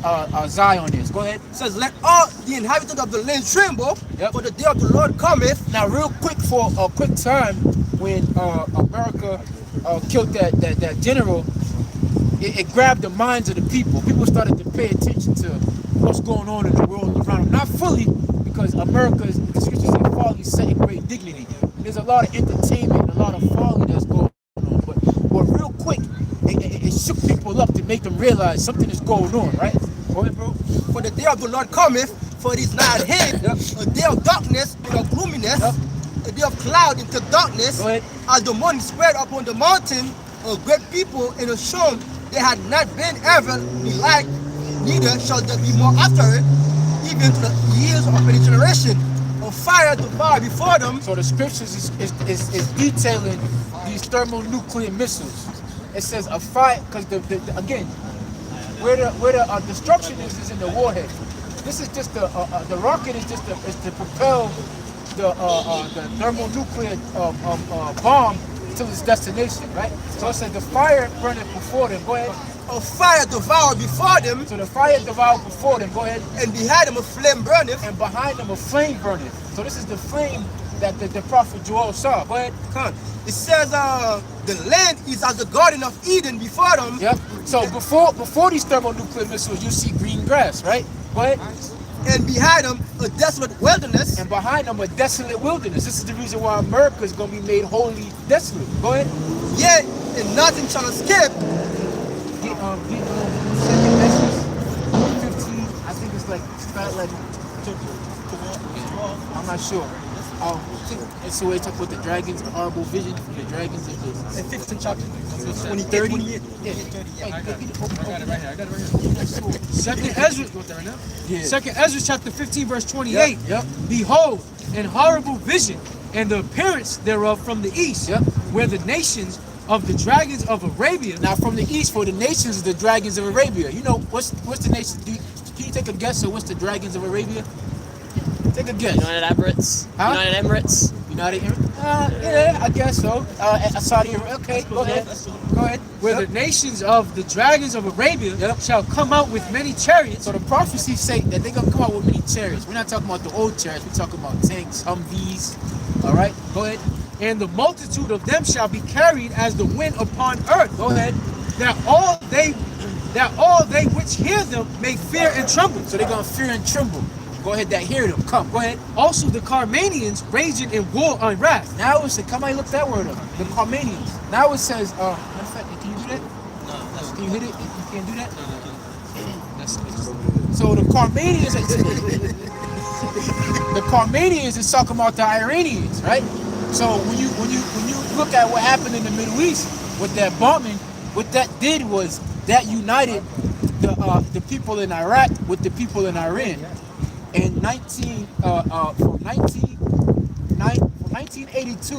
Zion is. Go ahead. It says, let all the inhabitants of the land tremble, Yep. for the day of the Lord cometh. Now, real quick, for a quick time, when America killed that general, it grabbed the minds of the people. People started to pay attention to what's going on in the world around them. Not fully, because America's, the scriptures say, folly is second grade dignity. There's a lot of entertainment, a lot of folly that's going on. But real quick, it shook people up to make them realize something is going on, right? Go ahead, bro. For the day of the Lord cometh, for it is not at hand, a day of darkness and of gloominess, a day of cloud into darkness, Go ahead. as the morning spread upon the mountain, a great people and a shown they had not been ever be like, neither shall there be more after it, even to the years of any generation. A fire to fire before them. So the scriptures is detailing these thermonuclear missiles. It says a fire, because again, where the destruction is in the warhead. This is just the rocket is just to propel the thermonuclear bomb to its destination, right? So it says the fire burneth before them. Go ahead. A fire devoured before them, So the fire devoured before them. Go ahead. and behind them a flame burneth. And behind them a flame burneth. So this is the flame that the prophet Joel saw. Go ahead. Come. It says the land is as the Garden of Eden before them. Yep. So before these thermonuclear missiles, you see green grass, right? Go ahead. And behind them a desolate wilderness. And behind them a desolate wilderness. This is the reason why America is going to be made wholly desolate. Go ahead. Yet and nothing shall escape. Second Esdras 15. I think it's like I'm not sure. It's the way it talks about the dragons, the horrible vision, the dragons of the 15th chapter. 30. 28. Yeah. I got it right here. Second Ezra, Yeah. Second Ezra chapter 15 verse 28. Yep. Behold, an horrible vision, and the appearance thereof from the east, Yep. where the nations of the dragons of Arabia. Now from the east, for the nations of the dragons of Arabia. You know what's the nation? Can you take a guess of what's the dragons of Arabia? Take a guess. United Emirates. Huh? United Emirates. United Emirates? Yeah, I guess so. Saudi Arabia. Okay, go ahead. Go ahead. Where Yep. the nations of the dragons of Arabia Yep. shall come out with many chariots. So the prophecies say that they're gonna come out with many chariots. We're not talking about the old chariots. We're talking about tanks, Humvees. All right, go ahead. And the multitude of them shall be carried as the wind upon earth. Go ahead. That all they which hear them may fear and tremble. So they're gonna fear and tremble. Go ahead. That hear them. Come. Go ahead. Also the Carmanians raging in war and wrath. Now it says, come on, look that word up. The Carmanians. Now it says, matter of fact, can you do that? No. Can you hit it? You can't do that? So the Carmanians, the Carmanians is talking about the Iranians, right? So when you look at what happened in the Middle East with that bombing, what that did was that united the people in Iraq with the people in Iran. In 1982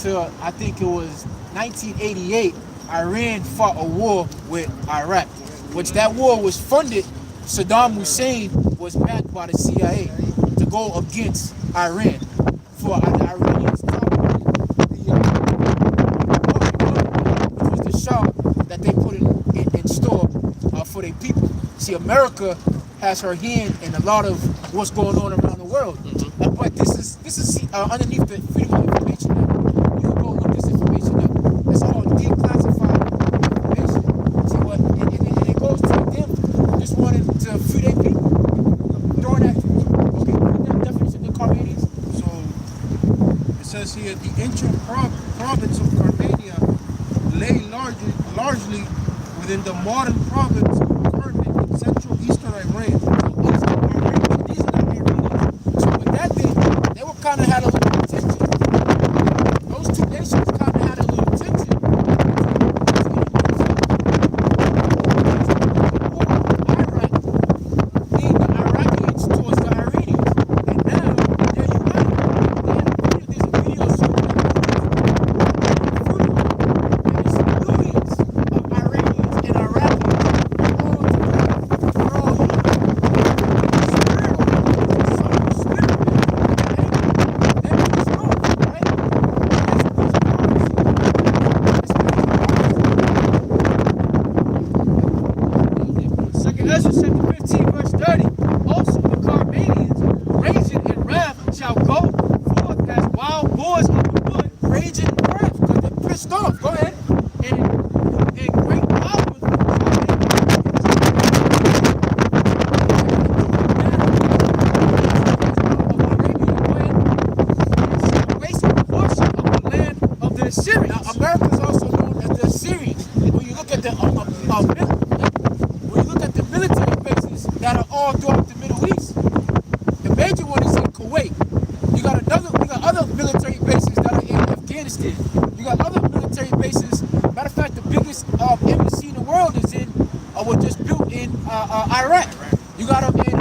to I think it was 1988, Iran fought a war with Iraq, which that war was funded. Saddam Hussein was backed by the CIA to go against Iran for the Iranians which was the Shah that they put in store for their people. See, America has her hand in a lot of what's going on around the world. But this is underneath the Freedom of Information Act. You can go look this information up. It's all declassified information. See what? And it goes to them just wanting to free their people. Throwing that. Okay, that definition of Carmanians. So it says here the ancient province of Carmania lay largely within the modern province of Kerman in central eastern Iran. These are not Iranians. So with that thing, they were kind of had a little tension. Those two nations kind of had a little tension. Iraq being the Iraqis towards the Iranians. And now they're united. There's a video showing there's millions of Iranians and Iraqis all together. They're all united. Ezra chapter 15, verse 30. Also the Carmanians, raging in wrath, shall go forth as wild boars of the wood, raging in wrath, because they're pissed off. Go ahead. And great powers Syria. Now, America is also known as the Assyrians. When you look at the military bases that are all throughout the Middle East, the major one is in Kuwait. You got other military bases that are in Afghanistan. You got other military bases. Matter of fact, the biggest embassy in the world is was just built in Iraq. You got them in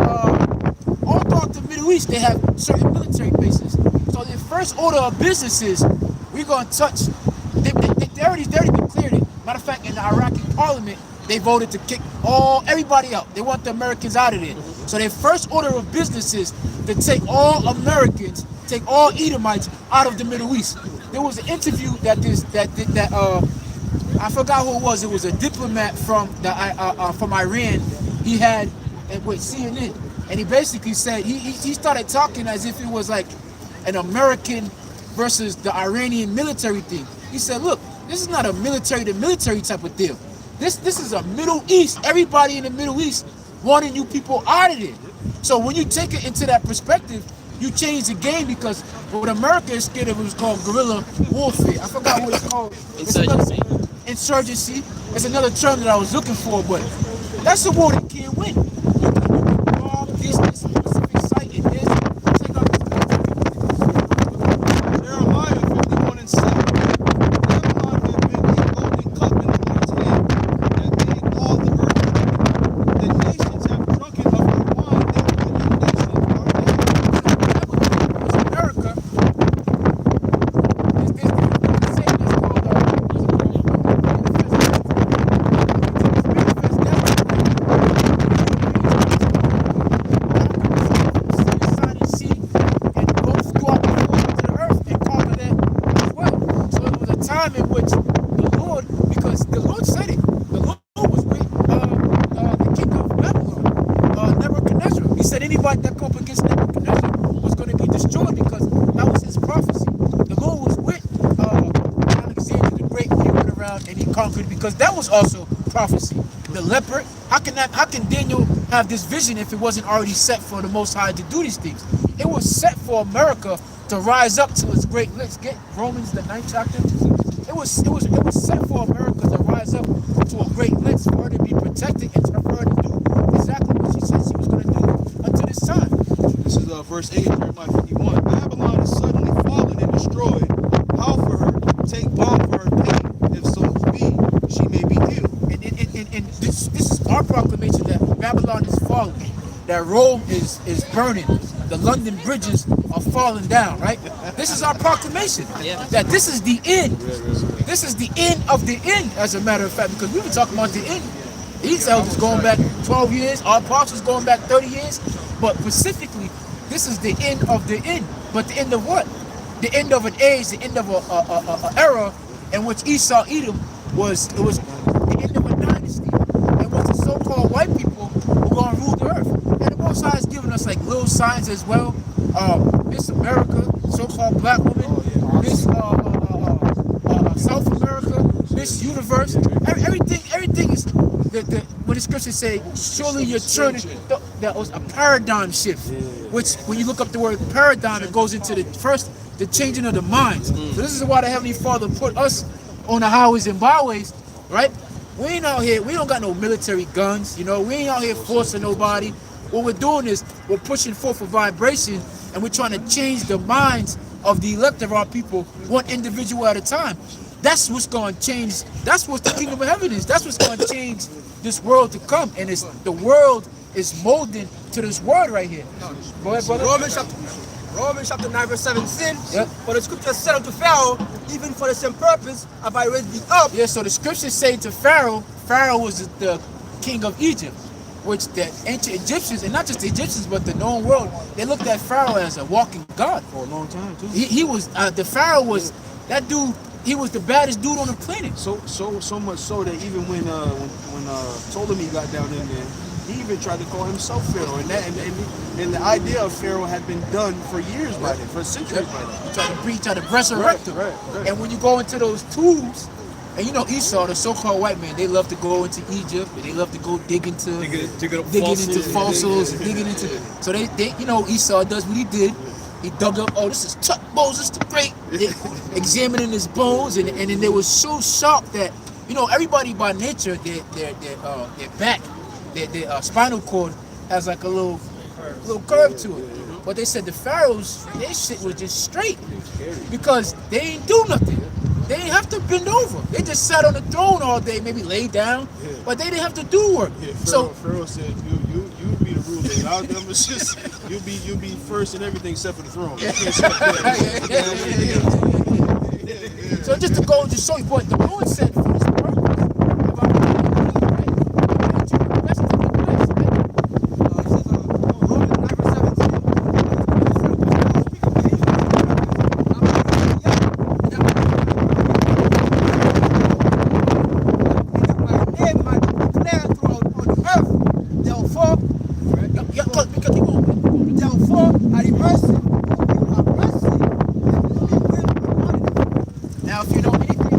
all throughout the Middle East. They have certain military bases. So the first order of business is we're gonna touch. They already declared it. Matter of fact, in the Iraqi parliament, they voted to kick everybody out. They want the Americans out of there. So their first order of business is to take all Americans, take all Edomites out of the Middle East. There was an interview that I forgot who it was. It was a diplomat from Iran. He had with CNN, and he basically said he started talking as if it was like an American versus the Iranian military thing. He said, look, this is not a military to military type of deal. This is a Middle East. Everybody in the Middle East wanting you people out of there. So when you take it into that perspective, you change the game, because what America is scared of was called guerrilla warfare. I forgot what it's called. Insurgency. Insurgency. It's another term that I was looking for, but that's a war that can't win. You can bomb this specific site and this. Take out this country. Jeremiah 51:7. Babylon had been a golden cup in the Lord's hand that made all the earth. The nations have drunken of her wine, therefore the nations are dead. It's America. It's saying that's called time in which the Lord, because the Lord said it, the Lord was with the king of Babylon, Nebuchadnezzar. He said anybody that come up against Nebuchadnezzar was going to be destroyed, because that was his prophecy. The Lord was with Alexander the Great. He went around and he conquered, because that was also prophecy. The leopard. How can Daniel have this vision if it wasn't already set for the Most High to do these things? It was set for America to rise up to its great lengths. Get Romans the 9th chapter. It was set for America to rise up to a great lengths, for her to be protected and for her to do exactly what she said she was going to do until this time. This is verse 8, Jeremiah 51. Babylon is suddenly fallen and destroyed. How for her? Take balm for her pain, if so be she may be healed. And this is our proclamation that Babylon is falling, that Rome is burning, the London bridges are falling down, right? This is our proclamation, that this is the end. This is the end of the end, as a matter of fact, because we've been talking about the end. These elders going back 12 years, our apostles going back 30 years, but specifically, this is the end of the end. But the end of what? The end of an age, the end of an era in which Esau, Edom was the end of a dynasty, in which the so-called white people were going to rule the earth. And the Most High has given us like little signs as well. Miss America, so-called black woman, Miss South America, Miss Universe. Everything is when the scriptures say, surely you're turning. That was a paradigm shift. Which, when you look up the word paradigm, it goes into the changing of the minds. So this is why the Heavenly Father put us on the highways and byways, right? We ain't out here, we don't got no military guns, we ain't out here forcing nobody. What we're doing is we're pushing forth a vibration, and we're trying to change the minds of the elect of our people, one individual at a time. That's what's going to change. That's what the kingdom of heaven is. That's what's going to change this world to come. And the world is molding to this word right here. Go ahead, brother. Romans chapter 9 verse 17. Yep. For the scripture said unto Pharaoh, even for the same purpose have I raised thee up. Yeah, so the scriptures say to Pharaoh was the king of Egypt, which the ancient Egyptians, and not just the Egyptians, but the known world, they looked at Pharaoh as a walking god for a long time too. He was the Pharaoh was that dude. He was the baddest dude on the planet. So much so that even when Ptolemy got down in there, He even tried to call himself Pharaoh, and the idea of Pharaoh had been done for years by then, for centuries by then. He tried to resurrect him. Right. And when you go into those tombs, and you know Esau, the so-called white man, they love to go into Egypt and they love to go dig into fossils and digging into. So they you know Esau does what he did. He dug up. Oh, this is Moses the Great. They examining his bones, and then they were so sharp that you know everybody by nature their back, their spinal cord has like a little curve to it. But they said the pharaohs, their shit was just straight because they ain't do nothing. They didn't have to bend over. They just sat on the throne all day, maybe lay down, but they didn't have to do work. Pharaoh said, "You be the ruler. I'm just you be first in everything except for the throne." So just to go and just show you what the Lord said for this purpose about the Now, if you know anything,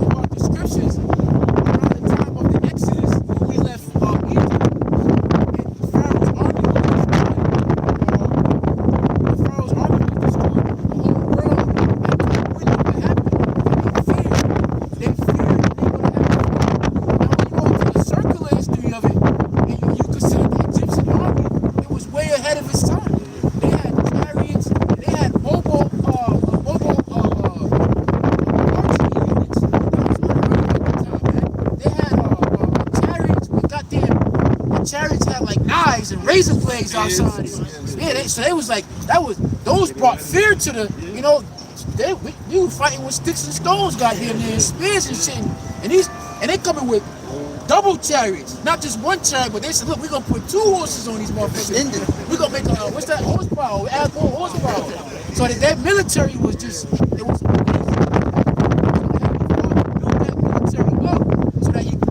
about the scriptures, around the time of the Exodus, when we left Egypt, and Pharaoh's army was destroyed. Pharaoh's army was destroyed. The whole world had to win what happened. They feared that they would have happened. Now, when you go into the circular history of it, and you consider the Egyptian army, it was way ahead of its time. They had chariots, they had mobile chariots had like knives and razor blades outside. So it was like those brought fear to the we were fighting with sticks and stones, goddamn near, and spears and shit. And they coming with double chariots, not just one chariot, but they said, look, we're gonna put 2 horses on these motherfuckers. We're gonna make what's that horsepower? We add more horsepower. So that military was just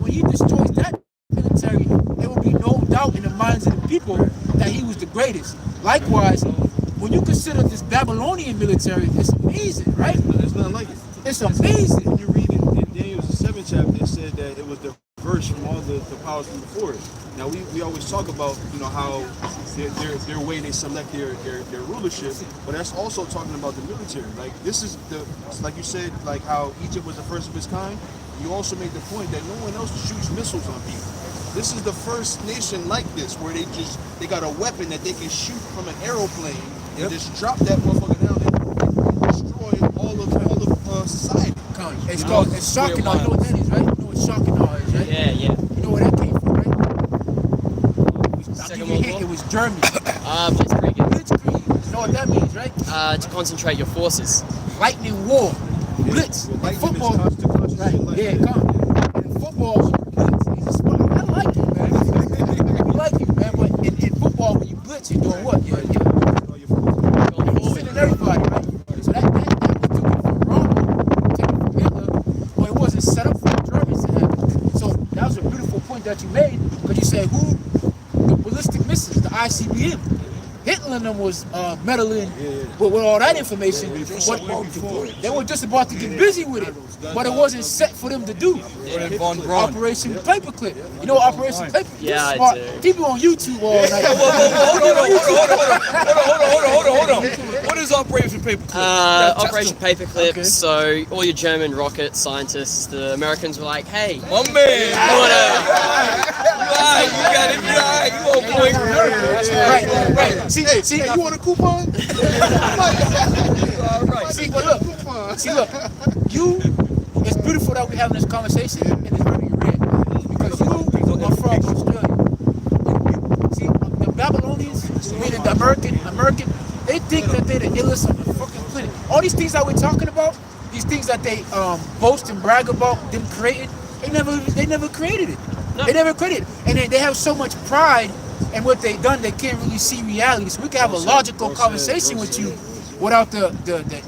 when he destroys that military, there will be no doubt in the minds of the people that he was the greatest. Likewise, when you consider this Babylonian military, it's amazing, right? It's nothing like it. It's amazing. When you read in Daniel's 7th chapter, it said that it was diverse from all the powers from before it. Now we always talk about how their way they select their rulership, but that's also talking about the military. Like this is like you said, like how Egypt was the first of its kind. You also made the point that no one else shoots missiles on people. This is the first nation like this where they got a weapon that they can shoot from an aeroplane and just drop that motherfucker down and destroy all of society. It's called shocking. You know what that is, right? You know what shocking is, right? Yeah. You know where that came from, right? Second World War? It was Germany. Blitzkrieg. Blitzkrieg. You know what that means, right? To concentrate your forces. Lightning war. Blitz. In football. Right. Yeah, come. In football, blitz. I like it, man. I like it, man. But in football, when you blitz, you're doing what? You're sending everybody, right? So that was taken from Rommel, taken from Hitler, but it wasn't set up for the Germans to happen. So that was a beautiful point that you made, because you said the ballistic missiles, the ICBM. Hitler and them was meddling with all that information. They were just about to get busy with it, but it wasn't set for them to do. Operation Paperclip. You know Operation Paperclip? Yeah, I do. People on YouTube all night. Hold on. What is Operation Paperclip? Operation Paperclip. So all your German rocket scientists, the Americans were like, hey, My man. You got it right. You on point. Right. See, You want a coupon? See, but look. It's beautiful that we're having this conversation, and it's very rare, because you are from Australia. See, the Babylonians, meaning the American, they think that they're the illest on the fucking planet. All these things that we're talking about, these things that they boast and brag about them creating, they never created it. No. They never created it. And they have so much pride in what they've done, they can't really see reality. So we can have a logical conversation with you without the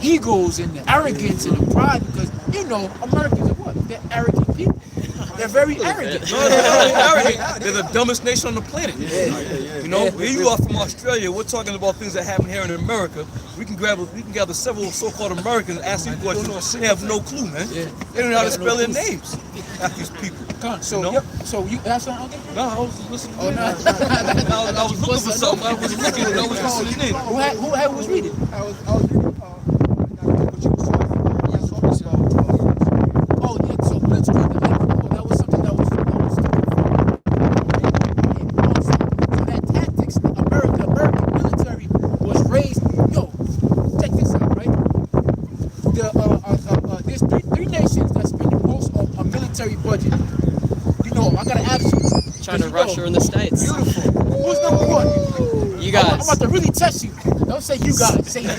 egos and the arrogance and the pride, because Americans are what? They're arrogant people. They're very arrogant. No, they're arrogant. They're the dumbest nation on the planet. You know, here you are from Australia. We're talking about things that happen here in America. We can gather several so-called Americans and ask these questions. They have no clue, man. They don't know how to spell their names. Half these people. So, No. so you have something? Okay. No, I was listening. Oh, no. I was looking for something. I was looking. I was listening in. Who was reading? I was reading what you was talking about. Oh, yeah, so let's go. That was something that was so that tactics, American military was raised. Yo, check this out, right? There's three nations that spend the most on a military budget. You know, I gotta ask you. China, Russia, and the States. Beautiful. Who's number one? You guys. I'm about to really test you. Don't say you guys. Say you.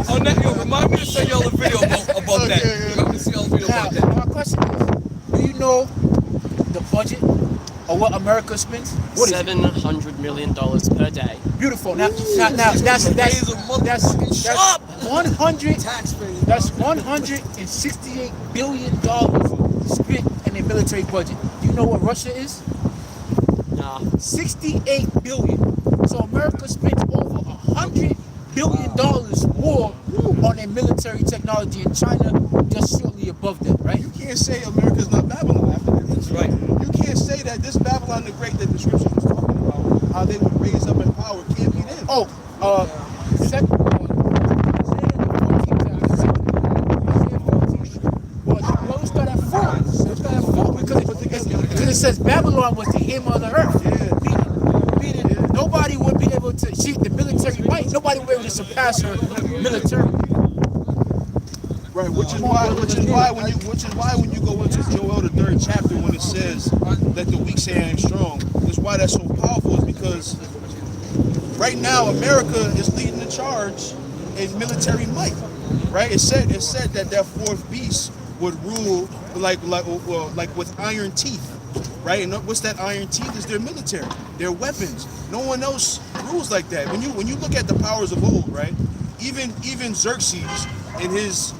On that, yo, remind me to send y'all a video about that. Remind me to send y'all a video about Now, that. my question is, do you know the budget of what America spends? What is it? $700 million per day. Beautiful. Now that's 100. That's $168 billion spent in a military budget. Do you know what Russia is? Nah. 68 billion. So America spent over $100 billion more on their military technology, and China just shortly above that, right? You can't say America's not Babylon after that. That's right. You can't say that this Babylon the Great that the scriptures was talking about, how they would raise up in power, can't be them. Oh, Isaiah 14. Well, let's start at 4. Let's start at 4 because it says Babylon was the hem of the earth. Meaning nobody would be able to. The military might. Nobody would be able to surpass her militarily. Right, which is why when you go into Joel the 3rd chapter, when it says let the weak say I am strong, that's why that's so powerful, is because right now America is leading the charge in military might. Right? It said that fourth beast would rule like with iron teeth. Right? And what's that iron teeth? Is their military, their weapons. No one else rules like that. When you look at the powers of old, right? Even Xerxes and his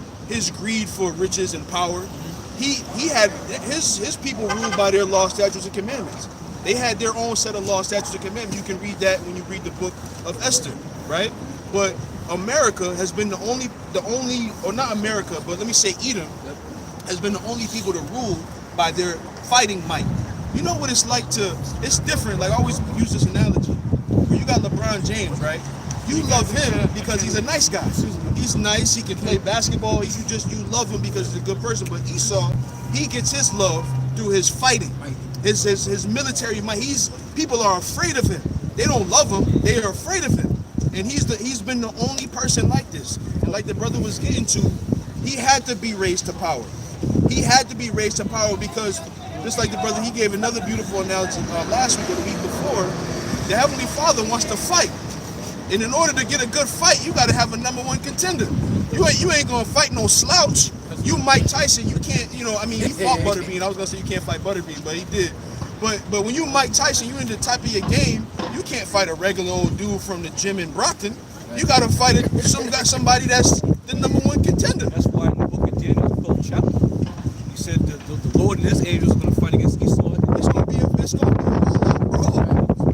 greed for riches and power, he had his people ruled by their law, statutes, and commandments. They had their own set of law, statutes, and commandments. You can read that when you read the book of Esther, right? But America has been the only, or not America, but let me say Edom, has been the only people to rule by their fighting might. You know what it's like it's different. Like I always use this analogy. Where you got LeBron James, right? You love him because he's a nice guy. He's nice, he can play basketball, you love him because he's a good person. But Esau, he gets his love through his fighting, his military might. People are afraid of him. They don't love him, they are afraid of him. And he's been the only person like this. And like the brother was getting to, he had to be raised to power. He had to be raised to power because, just like the brother, he gave another beautiful analogy last week or the week before, the Heavenly Father wants to fight. And in order to get a good fight, you got to have a number one contender. You ain't going to fight no slouch. You Mike Tyson, you can't, he fought Butterbean. I was going to say you can't fight Butterbean, but he did. But when you Mike Tyson, you in the type of your game, you can't fight a regular old dude from the gym in Brockton. You got to fight somebody that's the number one contender. That's why in the book of Daniel, the 12th chapter, he said the Lord and his angels are going to fight against Esau. It's going to be a brawl,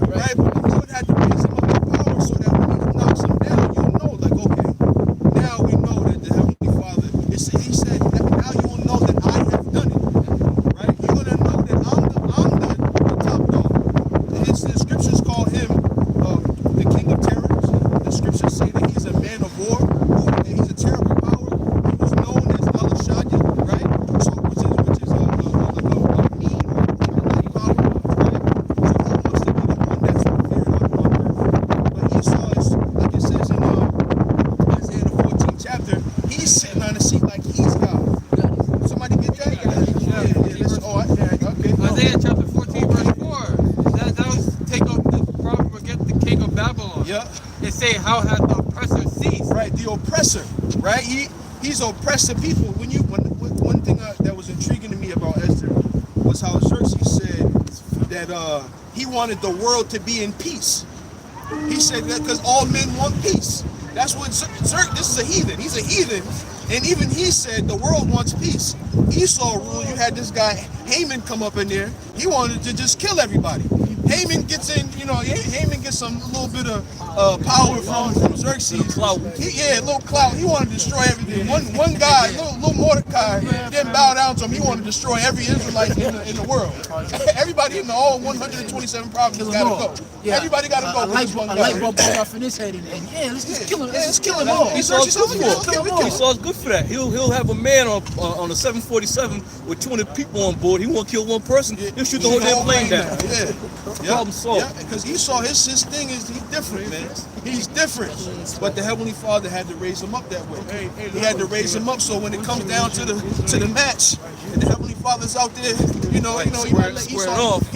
right? But the Lord had to raise him up in power so that when he knocks him down, you know, like, okay, now we know that the Heavenly Father, he said, now you will know that I have done it, right? You're going to know that I'm the top dog. The scriptures call him the king of terrors. The scriptures say that he's a man of war, that he's a terrible power. He was known as Elishadya, right? So, which is a mean or power, right? So he wants to be the one that's feared on earth. But Esau is, like it says in Isaiah the 14th chapter, he's sitting on the seat like he's God. Somebody get that? Okay. Isaiah chapter 14, verse 4. That was take up the prophet, forget the king of Babylon. Yeah. They say, how has the oppressor ceased? Right, the oppressor, right? He's oppressed the people. One thing that was intriguing to me about Esther was how Xerxes said that he wanted the world to be in peace. He said that because all men want peace. That's what this is a heathen. He's a heathen, And even he said the world wants peace. Esau ruled. You had this guy Haman come up in there. He wanted to just kill everybody. Haman gets in, Haman gets some little bit of power from Xerxes. Clout. A little clout. He wanted to destroy everything. One guy, little Mordecai, didn't bow down to him. He wanted to destroy every Israelite in the world. Everybody in all 127 provinces got to go. Yeah. Everybody got to go. A light bulb goes off in his head, and let's just kill him. Let's just kill him all. Esau's good for it. Esau's good for that. He'll have a man on a 747 with 200 people on board. He won't kill one person. He'll shoot the whole damn plane down. Problem solved. Yeah, because Esau, his thing is he's different, man. He's different. But the Heavenly Father had to raise him up that way. He had to raise him up so when it comes down to the match, and the Heavenly Father's out there, he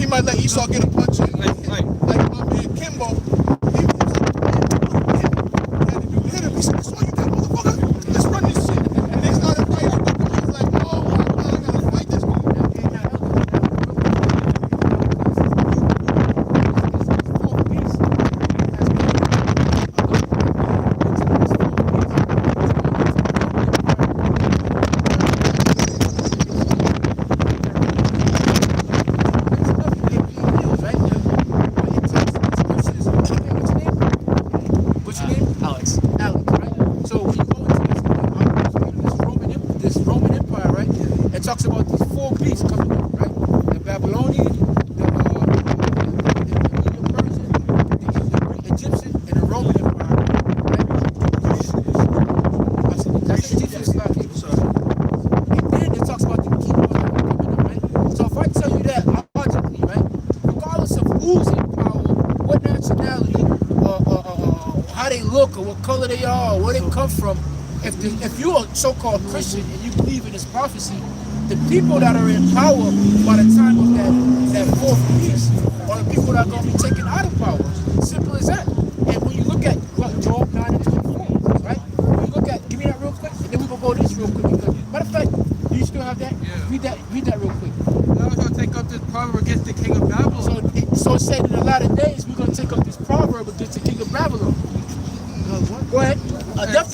might let Esau get a punch in. Like my man Kimbo. He had to hit him. He said, "That's all you got, motherfucker. Let's run this shit." And they started fighting. He's like, "Oh my God, I gotta fight this guy." They are, where they come from. If you're a so-called Christian and you believe in this prophecy, the people that are in power by the time of that fourth beast are the people that are going to be taken out of power. Simple as that. And when you look at Job 9 and 24, right? When you look at, give me that real quick, and then we're going to go this real quick. Because, matter of fact, do you still have that? Yeah. Read that real quick. Now we're going to take up this proverb against the king of Babylon. So it said in a lot of days, we're going to take up this proverb against the king of Babylon. Go ahead. Death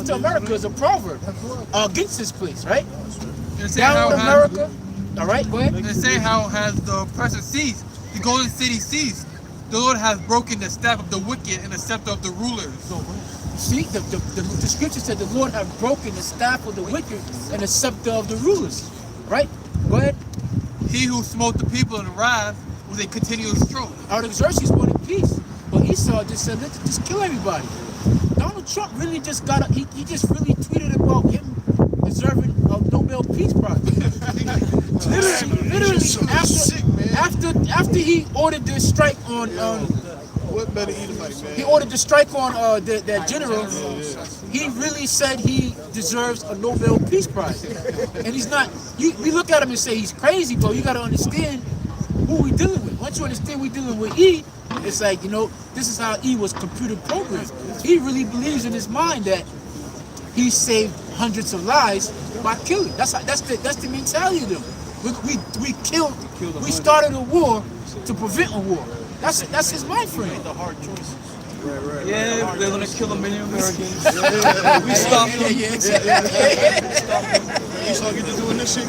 to America is a proverb against this place, right? Down in America. All right, go ahead. They say how has the oppressor ceased, the golden city ceased. The Lord has broken the staff of the wicked and the scepter of the rulers. See, the scripture said the Lord has broken the staff of the wicked and the scepter of the rulers. Right? Go ahead. He who smote the people in wrath with a continual stroke. Artaxerxes wanted peace, but Esau just said, let's just kill everybody. Donald Trump really just he just really tweeted about him deserving a Nobel Peace Prize. literally after he ordered the strike on he ordered the strike on that general, he really said he deserves a Nobel Peace Prize. And he's not, we look at him and say he's crazy, but you gotta understand who we dealing with. Once you understand we dealing with E, it's like, this is how E was computer programmed. He really believes in his mind that he saved hundreds of lives by killing. That's the mentality of them. We started a war to prevent a war. That's his mind frame. The hard choices. Right. Yeah, they're gonna kill a million Americans. We stopped them. You saw you just doing this shit,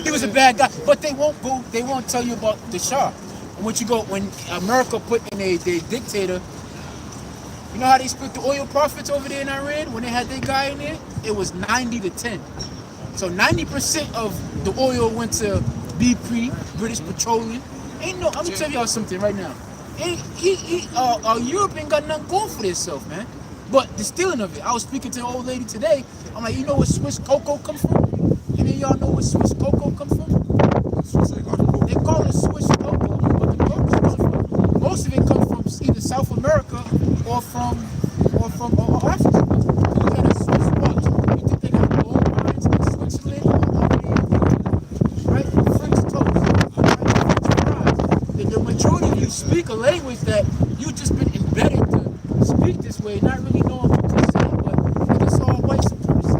He was a bad guy, but they won't tell you about the Shah. When America put in a dictator, you know how they split the oil profits over there in Iran when they had their guy in there? It was 90-10. So 90% of the oil went to BP, British Petroleum. I'm gonna tell y'all something right now. Europe ain't got nothing going for itself, man. But the stealing of it. I was speaking to an old lady today. I'm like, you know where Swiss cocoa comes from? Any of y'all know where Swiss cocoa comes from? They call it Swiss cocoa, but the cocoa comes from. Most of it comes from either South America or from Africa. Look at a Swiss watch. You think they got gold mines in Switzerland? Right? French toast. French fries. The majority of you speak a language that you've just been embedded to speak this way, not really knowing what to say, but it's all white supremacy.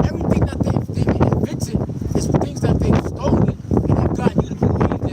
Everything that they've invented is things that they've stolen, and they've gotten you to believe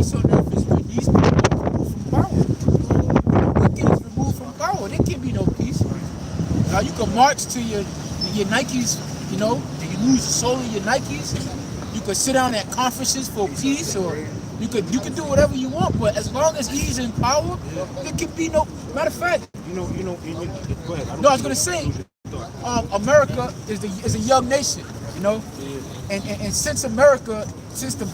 peace on earth is when these people are removed from power. The wicked is removed from power. There can be no peace. Now you can march to your Nikes, you know, and you lose the soul of your Nikes. You could sit down at conferences for peace, or you could do whatever you want. But as long as he's in power, there can be no. Matter of fact, Go ahead. no, I was gonna say, America is a young nation, you know, and since the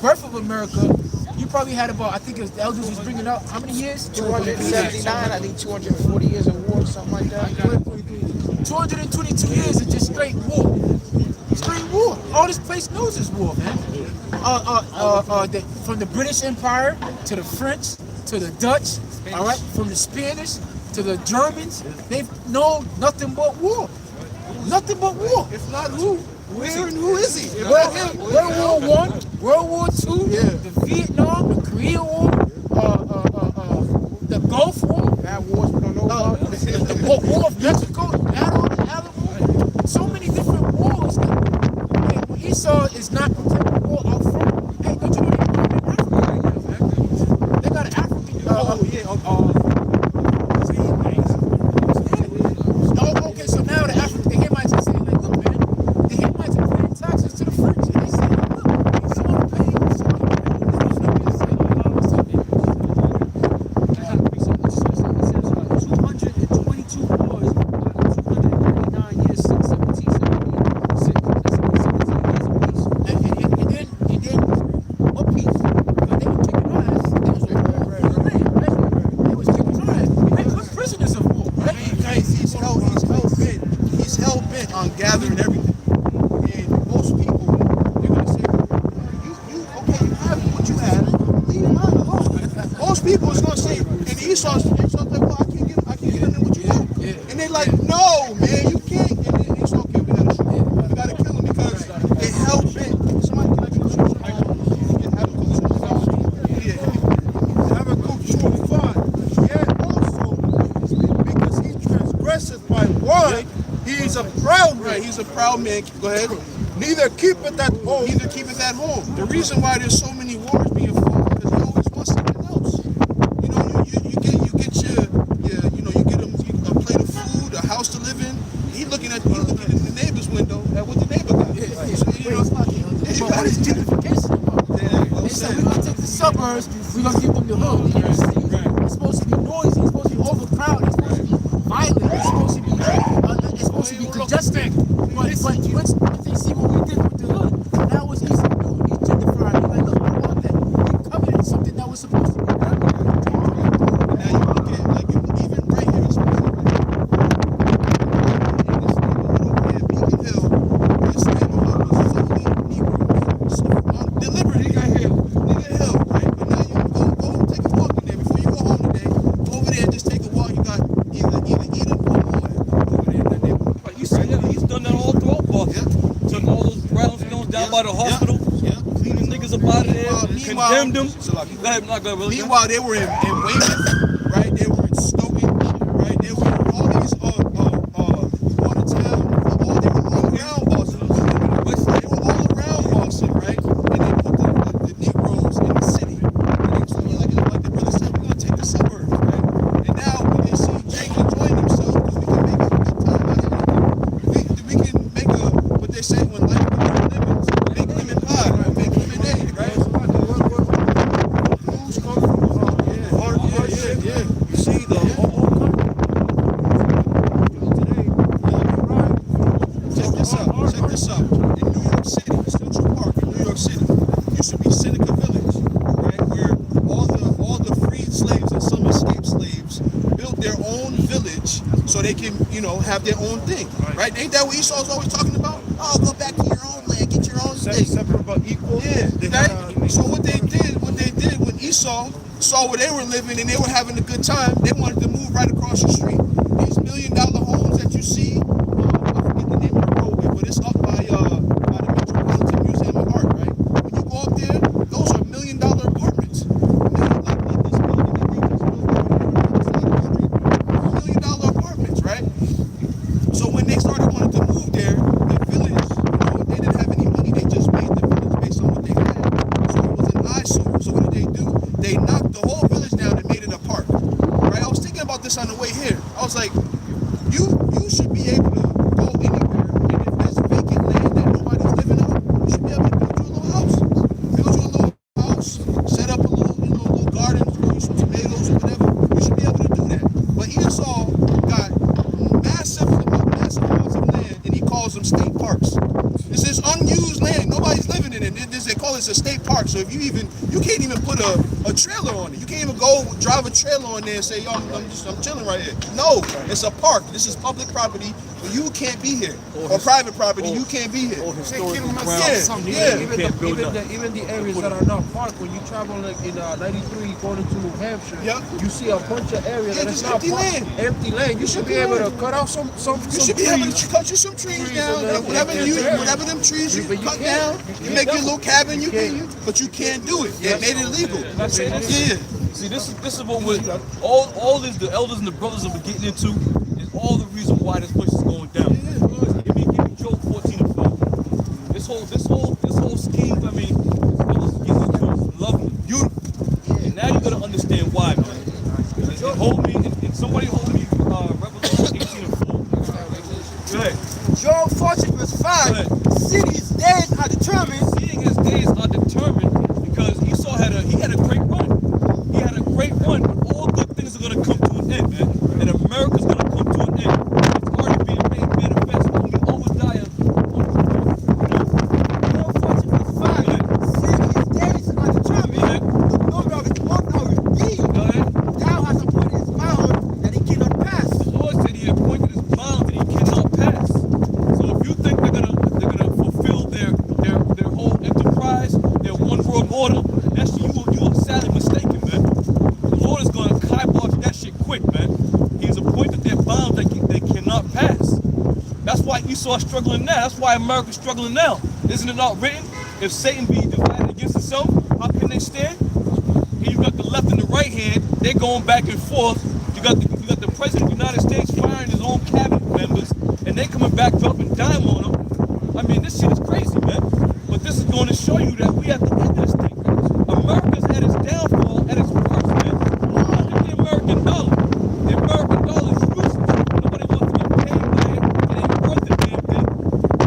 birth of America, you probably had about, I think it was the elders was bringing up how many years? 279, I think 240 years of war, something like that. 222 years of just straight war. Straight war. All this place knows is war, man. From the British Empire to the French to the Dutch, all right, from the Spanish to the Germans, they've known nothing but war. Nothing but war. If not who, where and who is he? World War I, World War II, the Vietnam, the Korean War, the Gulf War, Bad wars we don't know about. the War of Mexico, the Battle of the Alamo. So many different wars. When Esau is not protecting war out front, hey, don't you know they're in Africa right now, man? They got an African. Okay, so now the Hamites are saying, like, look, man, the Hamites are paying taxes to the French. And they say, look, someone paying, He's hell bent on gathering everything. And most people, they're gonna say, you have what you have, leave him alone. Most people is gonna say, and Esau's like, well, I can't get him what you want. And they're like, no, man, you can't. And then Esau, okay, we gotta shoot him. We gotta kill him because they hell bent. Somebody can actually shoot him. By word, he is a proud man. Right, he's a proud man. Go ahead. Neither keepeth at home. Neither keepeth at home. The reason why there's so many wars being fought is because he always wants something else. You know, you get you get him a plate of food, a house to live in. He looking in the neighbor's window at what the neighbor got. So, you know, what is gentrification about? They said we're gonna take the suburbs, we're gonna give them the hood. It's supposed to be noisy, it's supposed to be overcrowded, it's supposed to be violent, it's supposed to be congested. But they see what we did with the hood. Now it's easy to do. He's gentrified. He's like, look, I want that. We covered something that was supposed to be done. Now you look at, like, even right here in Springfield, Beacon Hill, this neighborhood was fully Negroes. Deliberately, Beacon Hill, right? But now you go take a walk in there before you go home today. Go over there and just take a walk. You got either Eden or Moab over there in that neighborhood. But you see that he's done that all throughout Boston. Took all those brownstones down by the hospital. Cleaning niggas up out of there. Condemned them. Go ahead, not go really. Meanwhile, they were in Weymouth, right? They were in Stoughton, right? They were in all these Watertown, they were all around Boston. They were all around Boston, right? And they put the Negroes in the city. And they told me, like the brother said, we're gonna take the suburbs, right? And now when they see Jake enjoying himself, because we can make a good time out of it. We can make what they say when life becomes lemons, make lemon pie, right? Make lemonade, right? News come from hardship. You see the whole country. Check this out. In New York City, Central Park in New York City, used to be Seneca Village, right? Where all the freed slaves and some escaped slaves built their own village so they can, have their own thing, right? Ain't that what Esau's always talking about? Oh, go back to your own land, get your own state. Separate but equal. Yeah, right? So what they did when Esau saw where they were living and they were having a good time, they wanted to move right across the street. These $1 million homes that you see, I forget the name of the road, but it's up by the Metropolitan Museum of Art, right? When you go up there, those are $1 million apartments. Like this building that they just built on the side of the street. $1 million apartments, right? So when they started wanting to move there, the village, they didn't have any money. They just made the village based on what they had. So it was an eyesore. So what did? They and they call this a state park. So if you can't even put a trailer on it. You can't even go drive a trailer on there and say, yo, I'm chilling right here. No, it's a park. This is public property, but you can't be here. Or private property, you can't be here. Or historic Yeah, ground. yeah. You can't build nothing. Even the areas that are not park, when you travel like in 93 going into New Hampshire, you see a bunch of areas Yeah, that is just not empty park. land. Empty land. You should be able to cut off some You should be able to cut you some trees down, whatever them trees you cut down, you make your little cabin, but you can't do it. They made it illegal. Yeah. See, this is what all this the elders and the brothers that we're getting into is all the reason why this place is going down. Give me Job 14 and 4. This whole scheme, I mean, this is getting into is lovely, beautiful. And now you gotta understand why, man. And hold me, and somebody hold me Revelation 18 and 4. Go ahead. Job 14 verse 5. Cities' days are determined. Seeing his days are determined because Esau had a great run. He had a great run, but all good things are gonna come to an end, man. And America's gonna come to an end. It's already being made manifest. Only Obadiah. Job 14 verse 5. Cities' days are determined. The number of its months are redeemed. Go ahead. Thou hast appointed his bound that he cannot pass. The Lord said He appointed His bound that He cannot pass. So if you think they're gonna fulfill their whole enterprise, their one world order, that's you are sadly mistaken, man. The Lord is gonna kibosh that shit quick, man. He's appointed their bound that they cannot pass. That's why Esau's struggling now. That's why America's struggling now. Isn't it not written? If Satan be divided against himself, how can they stand? Here you got the left and the right hand. They're going back and forth. You got the president of the United States firing his own cabinet members, and they coming back dropping dime on them. I mean, this shit is crazy, man. But this is going to show you that we at the end of this thing. America's at its downfall, at its worst, man. Look at the American dollar. The American dollar is useless. Nobody wants to get paid by it. It ain't worth a damn thing.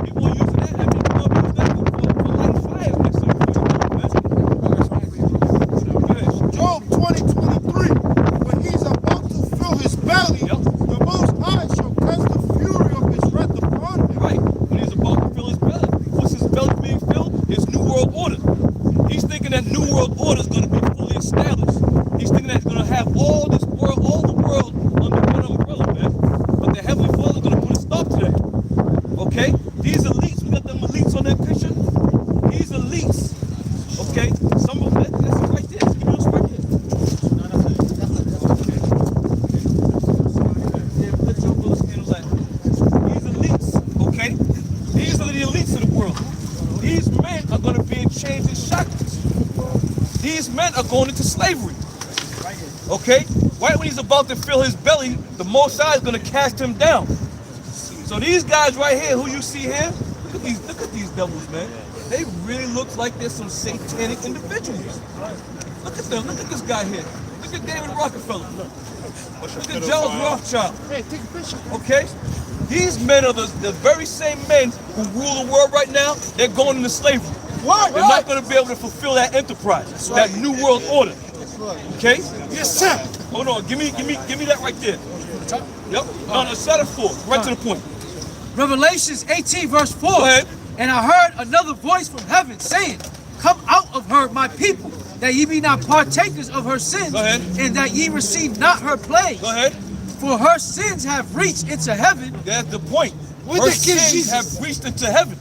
People are using that. I mean, people are using that for light fires next to Job 20:23. When he's about to fill his belly, the Most High shall cast the fury of his wrath upon him. Right, when he's about to fill his belly. What's his belly being filled? His New World Order. He's thinking that New World Order is going to be fully established. He's thinking that it's going to have all the world under one umbrella, man. But the Heavenly Father is going to put a stop to that. Okay? These elites, we got them elites on that picture. These elites, okay? Some of them, that's it right there. Give me those right there. These elites, okay? These are the elites of the world. These men are going to be in chains and shackles. These men are going into slavery. Okay? Right when he's about to fill his belly, the Most High is going to cast him down. So these guys right here, who you see here, look at these devils, man. They really look like they're some satanic individuals. Look at them. Look at this guy here. Look at David Rockefeller. Look at Charles Rothschild. Hey, take a picture. Okay? These men are the very same men who rule the world right now. They're going into slavery. They're not going to be able to fulfill that enterprise, that New World Order. Okay? Yes, sir. Hold on. Give me that right there. Yep. No, set it forth. Right to the point. Revelations 18 verse 4. Go ahead. And I heard another voice from heaven saying, Come out of her, my people, that ye be not partakers of her sins, Go ahead. and that ye receive not her plagues. Go ahead. For her sins have reached into heaven. That's the point. With Her the King sins Jesus. have reached into heaven.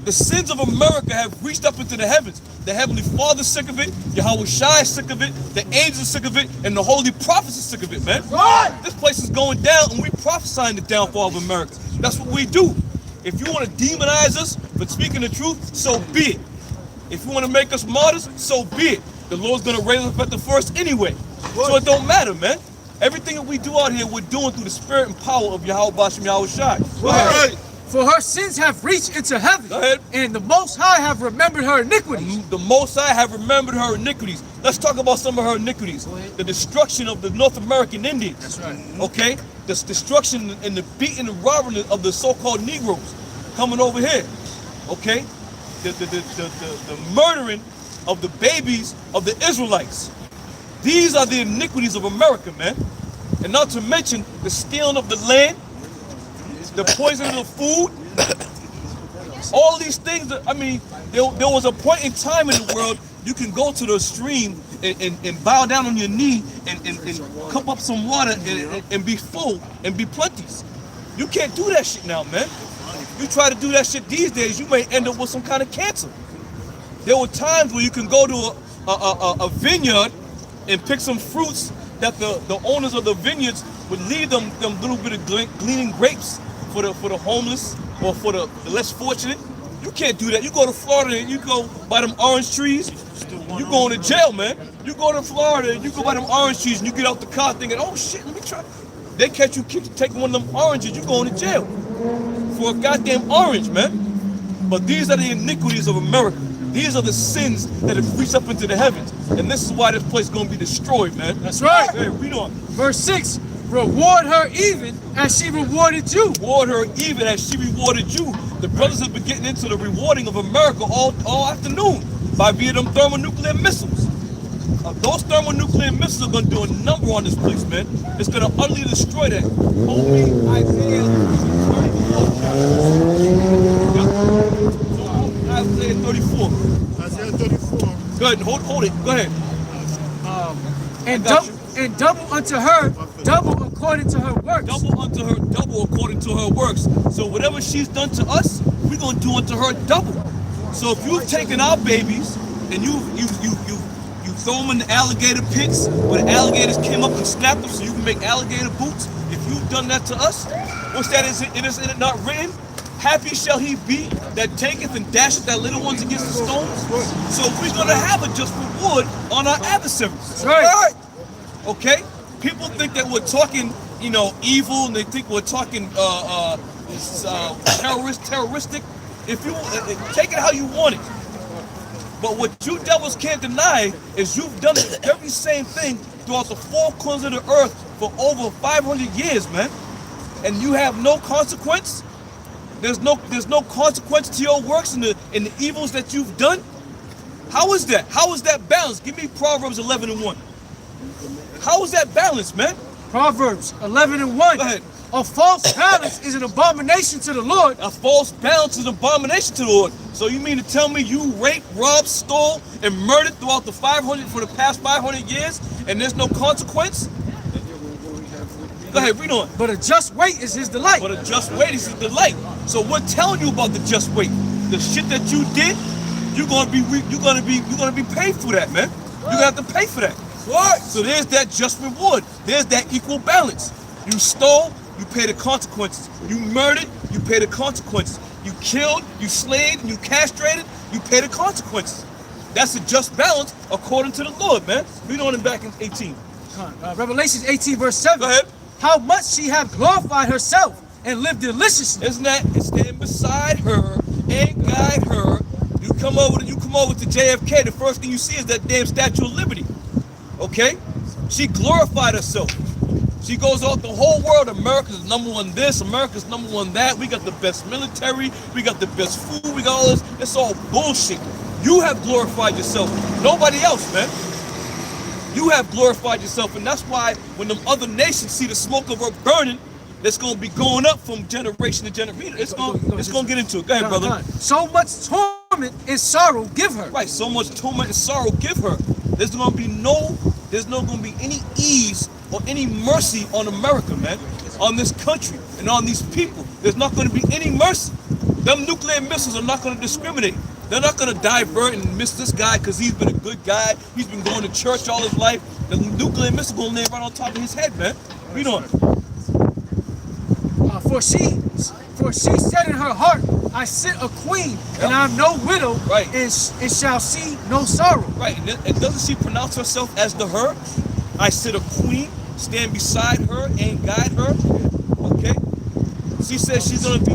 The sins of America have reached up into the heavens. The Heavenly Father's sick of it, Yahweh Shai is sick of it, the angels are sick of it, and the holy prophets are sick of it, man. Right. This place is going down, and we prophesying the downfall of America. That's what we do. If you want to demonize us for speaking the truth, so be it. If you want to make us martyrs, so be it. The Lord's going to raise us up at the first anyway. So it don't matter, man. Everything that we do out here, we're doing through the spirit and power of Yahweh Bashem Yahweh Shai. Right. For her sins have reached into heaven. Go ahead. And the Most High have remembered her iniquities. The Most High have remembered her iniquities. Let's talk about some of her iniquities. The destruction of the North American Indians. That's right. Okay? The destruction and the beating and robbing of the so-called Negroes coming over here. Okay? The murdering of the babies of the Israelites. These are the iniquities of America, man. And not to mention the stealing of the land, the poisoning of the food. All these things, I mean, there was a point in time in the world you can go to the stream and bow down on your knee and cup up some water and be full and be plenteous. You can't do that shit now, man. You try to do that shit these days, you may end up with some kind of cancer. There were times where you can go to a vineyard and pick some fruits that the owners of the vineyards would leave them little bit of gleaning grapes for the homeless or for the less fortunate. You can't do that. You go to Florida and you go by them orange trees, you going to jail, man. You go to Florida and you go by them orange trees and you get out the car thinking, oh shit, let me try. They catch you taking one of them oranges, you going to jail for a goddamn orange, man. But these are the iniquities of America. These are the sins that have reached up into the heavens. And this is why this place is going to be destroyed, man. That's right. Hey, read on. Verse 6, reward her even as she rewarded you. Reward her even as she rewarded you. The brothers have been getting into the rewarding of America all afternoon by via them thermonuclear missiles. Those thermonuclear missiles are going to do a number on this place, man. It's going to utterly destroy that. Only Isaiah 34. Isaiah 34. Go ahead, hold it. Go ahead. And double unto her, double according to her works. Double unto her, double according to her works. So whatever she's done to us, we're going to do unto her double. So if you've taken our babies and you throw them in the alligator pits where the alligators came up and snapped them so you can make alligator boots, if you've done that to us, what's that? Is it not written? Happy shall he be that taketh and dasheth that little ones against the stones. So we're going to have a just reward on our adversaries. That's right. Okay? People think that we're talking, evil, and they think we're talking terroristic. If you take it how you want it. But what you devils can't deny is you've done the very same thing throughout the four corners of the earth for over 500 years, man. And you have no consequence. There's no consequence to your works and the evils that you've done. How is that? How is that balanced? Give me Proverbs 11:1. How is that balanced, man? Proverbs 11:1. Go ahead. A false balance is an abomination to the Lord. A false balance is an abomination to the Lord. So you mean to tell me you raped, robbed, stole, and murdered throughout for the past 500 years, and there's no consequence? Go ahead, read on. But a just weight is his delight. But a just weight is his delight. So we're telling you about the just weight. The shit that you did, you're gonna be paid for that, man. You're gonna have to pay for that. Right. So there's that just reward. There's that equal balance. You stole, you pay the consequences. You murdered, you pay the consequences. You killed, you slayed, and you castrated, you pay the consequences. That's a just balance according to the Lord, man. Read on in back in 18. Revelation 18 verse 7. Go ahead. How much she hath glorified herself and lived deliciously. Isn't that? And stand beside her and guide her. You come over to JFK, the first thing you see is that damn Statue of Liberty. Okay? She glorified herself. She goes out the whole world. America's number one this, America's number one that. We got the best military, we got the best food, we got all this. It's all bullshit. You have glorified yourself. Nobody else, man. You have glorified yourself, and that's why when them other nations see the smoke of her burning, that's going to be going up from generation to generation. It's going to get into it. Go ahead, brother. So much torment and sorrow give her. Right, so much torment and sorrow give her. There's not going to be any ease or any mercy on America, man, on this country and on these people. There's not going to be any mercy. Them nuclear missiles are not going to discriminate. They're not going to divert and miss this guy because he's been a good guy. He's been going to church all his life. The nuclear missile going to land right on top of his head, man. Read on. For she said in her heart, I sit a queen, and I'm no widow, right, and shall see no sorrow. Right, and doesn't she pronounce herself as the her? I sit a queen, stand beside her and guide her. Okay? She says she's gonna be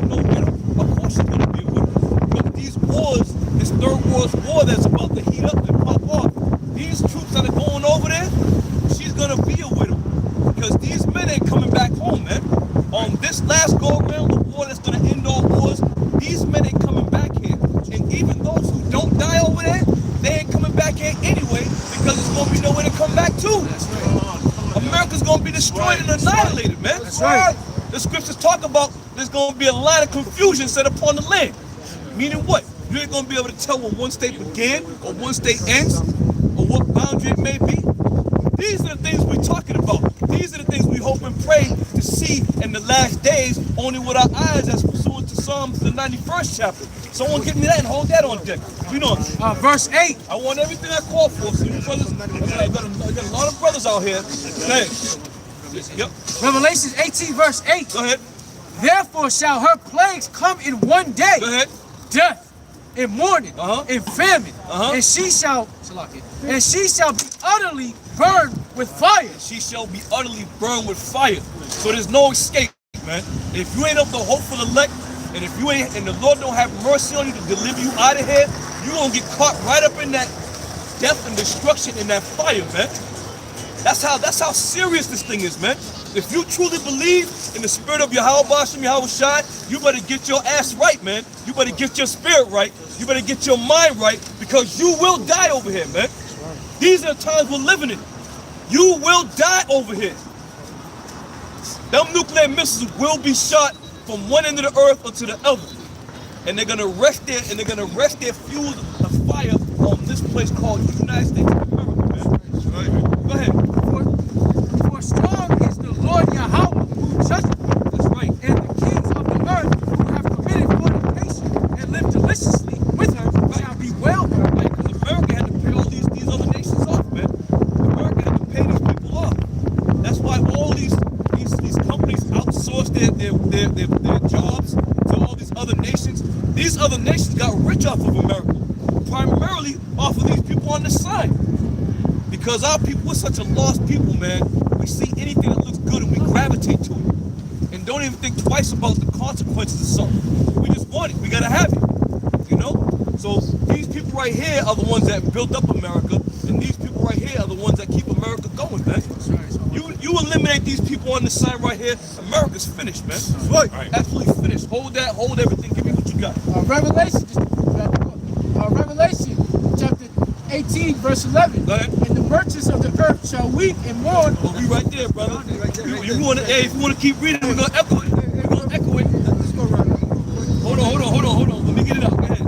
no widow. Of course she's gonna be a widow. But these wars, this third world war that's about to heat up and pop off, these troops that are going over there, she's gonna be a widow. Because these men ain't coming back home, man. On this last go around, the war that's gonna end all wars, these men ain't coming back here. And even those who don't die over there, they ain't coming back here anyway, because it's gonna be nowhere to come back to. That's right. America's gonna be destroyed and annihilated, man. That's right. The scriptures talk about there's going to be a lot of confusion set upon the land. Meaning what? You ain't going to be able to tell when one state began or one state ends or what boundary it may be. These are the things we're talking about. These are the things we hope and pray to see in the last days, only with our eyes, as pursuant to Psalms, the 91st chapter. Someone give me that and hold that on deck. You know, verse 8. I want everything I call for. So you brothers, I got a lot of brothers out here. Thanks. Yep. Revelation 18, verse 8. Go ahead. Therefore shall her plagues come in one day. Go ahead. Death, and mourning, and famine, and she shall be utterly burned with fire. She shall be utterly burned with fire. So there's no escape, man. If you ain't of the hopeful elect, and if you ain't, and the Lord don't have mercy on you to deliver you out of here, you gonna get caught right up in that death and destruction in that fire, man. That's how serious this thing is, man. If you truly believe in the spirit of Yahweh Bashem, Yahweh Shai, you better get your ass right, man. You better get your spirit right. You better get your mind right, because you will die over here, man. These are the times we're living in. You will die over here. Them nuclear missiles will be shot from one end of the earth unto the other. And they're gonna rest there, and they're gonna rest their fuel of fire on this place called the United States of America, man. Go ahead. For strong is the Lord Yahweh who judges. That's right. And the kings of the earth who have committed fornication and lived deliciously with her shall be well. Right, because America had to pay all these other nations off, man. America had to pay these people off. That's why all these companies outsource their jobs to all these other nations. These other nations got rich off of America, primarily off of these people on the side. Because our people, we're such a lost people, man. We see anything that looks good and we gravitate to it. And don't even think twice about the consequences of something. We just want it. We gotta have it. You know? So these people right here are the ones that built up America, and these people right here are the ones that keep America going, man. You eliminate these people on the side right here, America's finished, man. Right. Absolutely finished. Hold that, hold everything. Give me what you got. Revelation chapter 18, verse 11. Go ahead. And the merchants of the earth shall weep and mourn. Well, we right there, brother. If you want to keep reading, we're going to echo it. We're going to echo it. Let's go right. Hold on. Let me get it out. Go ahead.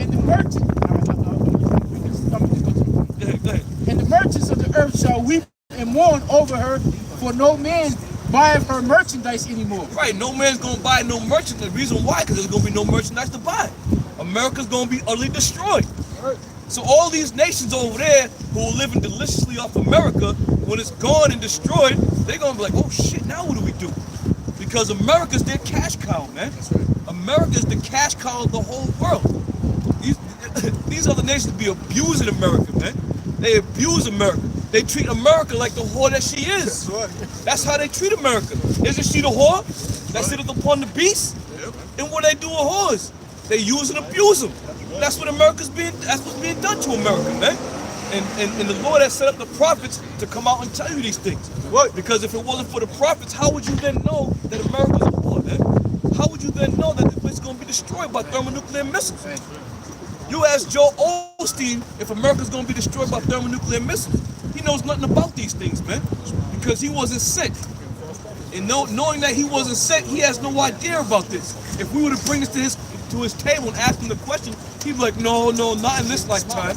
And the merchants. Go ahead. And the merchants of the earth shall weep and mourn over her, for no man buyeth her merchandise anymore. Right, no man's going to buy no merchandise. The reason why, because there's going to be no merchandise to buy. America's going to be utterly destroyed. So all these nations over there who are living deliciously off America, when it's gone and destroyed, they're going to be like, oh shit, now what do we do? Because America's their cash cow, man. America's the cash cow of the whole world. These other nations be abusing America, man. They abuse America. They treat America like the whore that she is. That's how they treat America. Isn't she the whore that sitteth upon the beast? And what they do with whores? They use and abuse them. That's what that's what's being done to America, man. And the Lord has set up the prophets to come out and tell you these things. What? Because if it wasn't for the prophets, how would you then know that America's a whore, man? How would you then know that the place is going to be destroyed by thermonuclear missiles? You ask Joel Osteen if America's going to be destroyed by thermonuclear missiles. He knows nothing about these things, man, because he wasn't sent. And knowing that he wasn't sent, he has no idea about this. If we were to bring this to his table and ask him the question, he'd be like, no, not in this lifetime,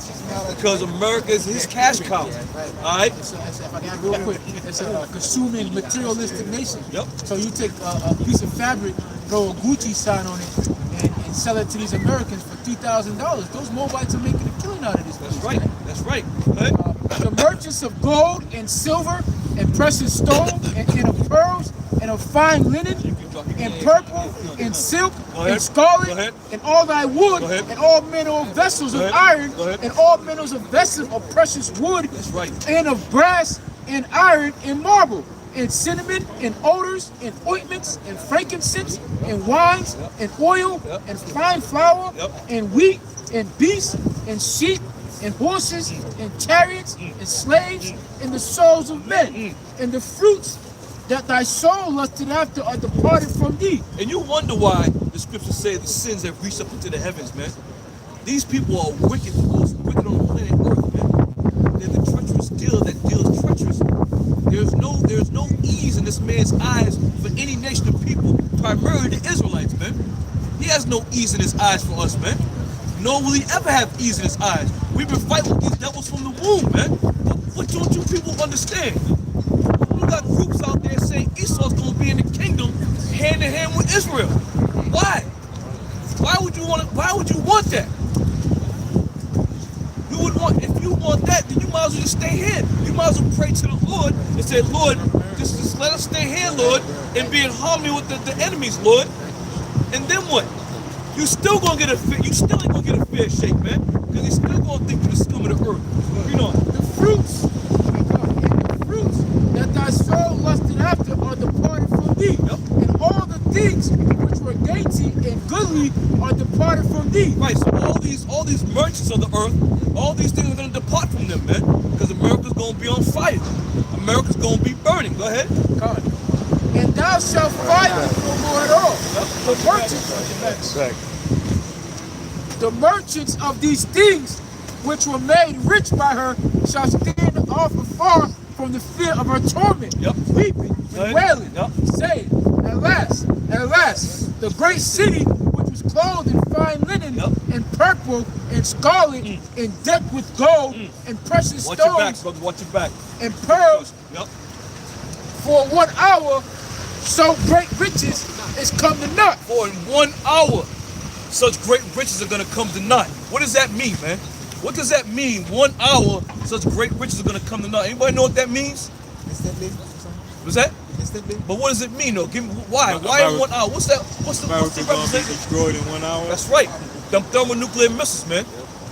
because America is his cash cow. All right? Real quick, it's a consuming materialistic nation. Yep. So you take a piece of fabric, throw a Gucci sign on it, and sell it to these Americans for $3,000. Those Moabites are making a killing out of this. That's right. Man. That's right. The merchants of gold and silver and precious stones and of pearls and of fine linen and purple and silk and scarlet and all thy wood and all manner of vessels of iron and all manner of vessels of precious wood and of brass and iron and marble and cinnamon and odors and ointments and frankincense and wines and oil and fine flour and wheat and beasts and sheep and horses and chariots and slaves and the souls of men and the fruits that thy soul lusted after are departed from thee. And you wonder why the scriptures say the sins have reached up into the heavens, man. These people are wicked, the most wicked on the planet Earth, man. They're the treacherous dealer that deals treacherous. There's no ease in this man's eyes for any nation of people, primarily the Israelites, man. He has no ease in his eyes for us, man. Nor will he ever have ease in his eyes. We've been fighting with these devils from the womb, man. What don't you people understand? You got groups out there saying Esau's gonna be in the kingdom hand in hand with Israel. Why? Why would you want that? If you want that, then you might as well just stay here. You might as well pray to the Lord and say, Lord, just let us stay here, Lord, and be in harmony with the enemies, Lord. And then what? You still ain't gonna get a fair shake, man. Because they still gonna think you're the scum of the earth. You know, The fruits that thy soul lusted after are departed from thee. And all the things which were dainty and goodly are departed from thee. right, so all these merchants of the earth, all these things are gonna depart from them, man. Because America's gonna be on fire. America's gonna be burning. Go ahead. God. And thou shalt find it no more at all. The merchants of these things which were made rich by her shall stand off afar from the fear of her torment, weeping and wailing, saying, Alas, alas, the great city which was clothed in fine linen and purple and scarlet and decked with gold and precious Watch your back, stones brother. Watch your back. and pearls, for 1 hour so great riches is come to naught. For in 1 hour, such great riches are gonna come to naught. What does that mean, man? What does that mean? 1 hour, such great riches are gonna come to naught. Anybody know what that means? What's that? But what does it mean, though? Give me why? Why in 1 hour? What's that? What's the represent? Destroyed in 1 hour. That's right. Them thermonuclear missiles, man.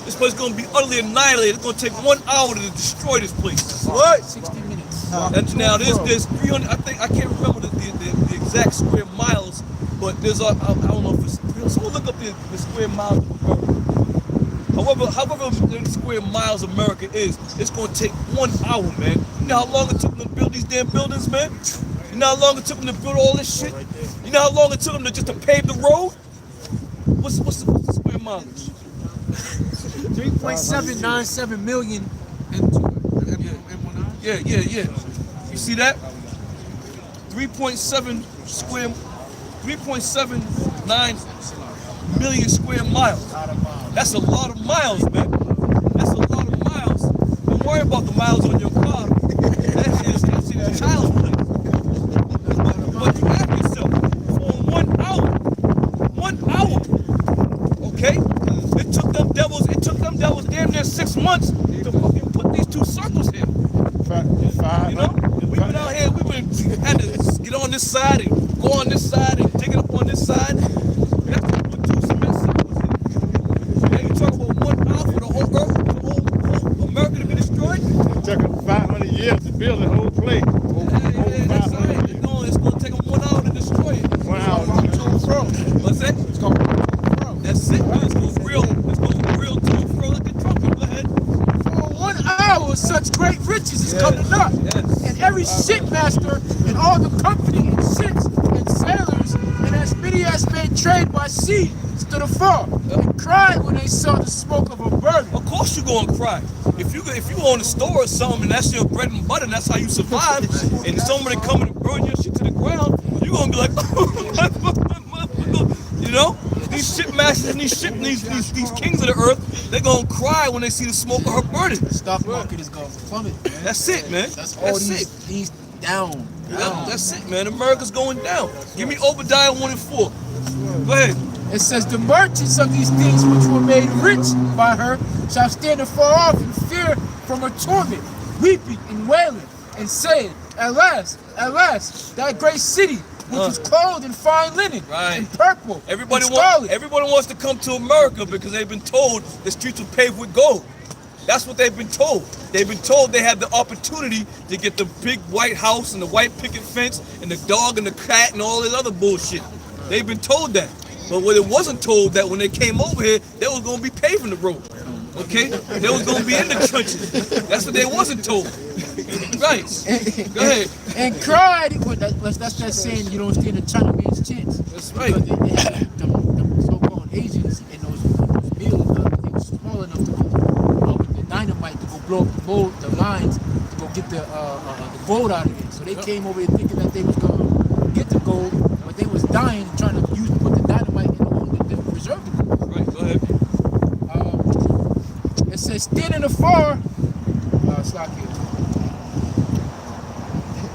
This place is gonna be utterly annihilated. It's gonna take 1 hour to destroy this place. What? 60 minutes. And now there's 300. I can't remember the exact square miles, but there's I don't know if it's. Someone look up the square miles of America. However many square miles America is, it's gonna take 1 hour, man. You know how long it took them to build these damn buildings, man? You know how long it took them to build all this shit? You know how long it took them to pave the road? What's the square mileage? 3.797 million Yeah. You see that? 3.79 million square miles. That's a lot of miles, man. That's a lot of miles. Don't worry about the miles on your car. That shit is child's play. But you ask yourself, for 1 hour, okay? It took them devils damn near 6 months to fucking put these 2 circles here. You know? We've been out here, had to get on this side and go on this side and dig it up on this side. We have to put 2 cement circles here. Now you talk about 1 hour for the whole earth, for the whole America to be destroyed? It took them 500 years to build the whole place. That's right. It's going to take them 1 hour to destroy it. 1 hour. What's that? It's going to That's it, man. It's going real to and fro like a trumpet. Go ahead. For 1 hour, such great riches is come to naught. And every shipmaster and all the company and ships and sailors and as many as made trade by sea stood afar and cried when they saw the smoke of a burning. Of course you're going to cry. If you own a store or something and that's your bread and butter and that's how you survive, and somebody come and burn your shit to the ground, you're going to be like, you know? These shipmasters and these kings of the earth, they're going to cry when they see the smoke of her burning. The stock market is going to plummet, man. That's it, man. That's all these down. That's it, man. America's going down. Give me Obadiah 1:4. Go ahead. It says, the merchants of these things which were made rich by her shall stand afar off in fear from her torment, weeping and wailing, and saying, Alas, alas, that great city which is clothed in fine linen and purple Everybody and scarlet. wants to come to America because they've been told the streets are paved with gold. That's what they've been told. They've been told they have the opportunity to get the big white house and the white picket fence and the dog and the cat and all this other bullshit. They've been told that. But what it wasn't told that when they came over here, they was going to be paving the road. Okay? They was going to be in the trenches. That's what they wasn't told. Right. Go ahead. And cried, that's that saying, you don't stand a Chinaman's chance. That's right. Because they had them so-called Asians in those mills, they were small enough to go with the dynamite to go blow up the lines to go get the gold out of it. So they came over here thinking that that they was gonna get the gold, but they was dying trying to put the dynamite in the hole that didn't preserve the gold. Right, go ahead. It says, standing afar. Slack here.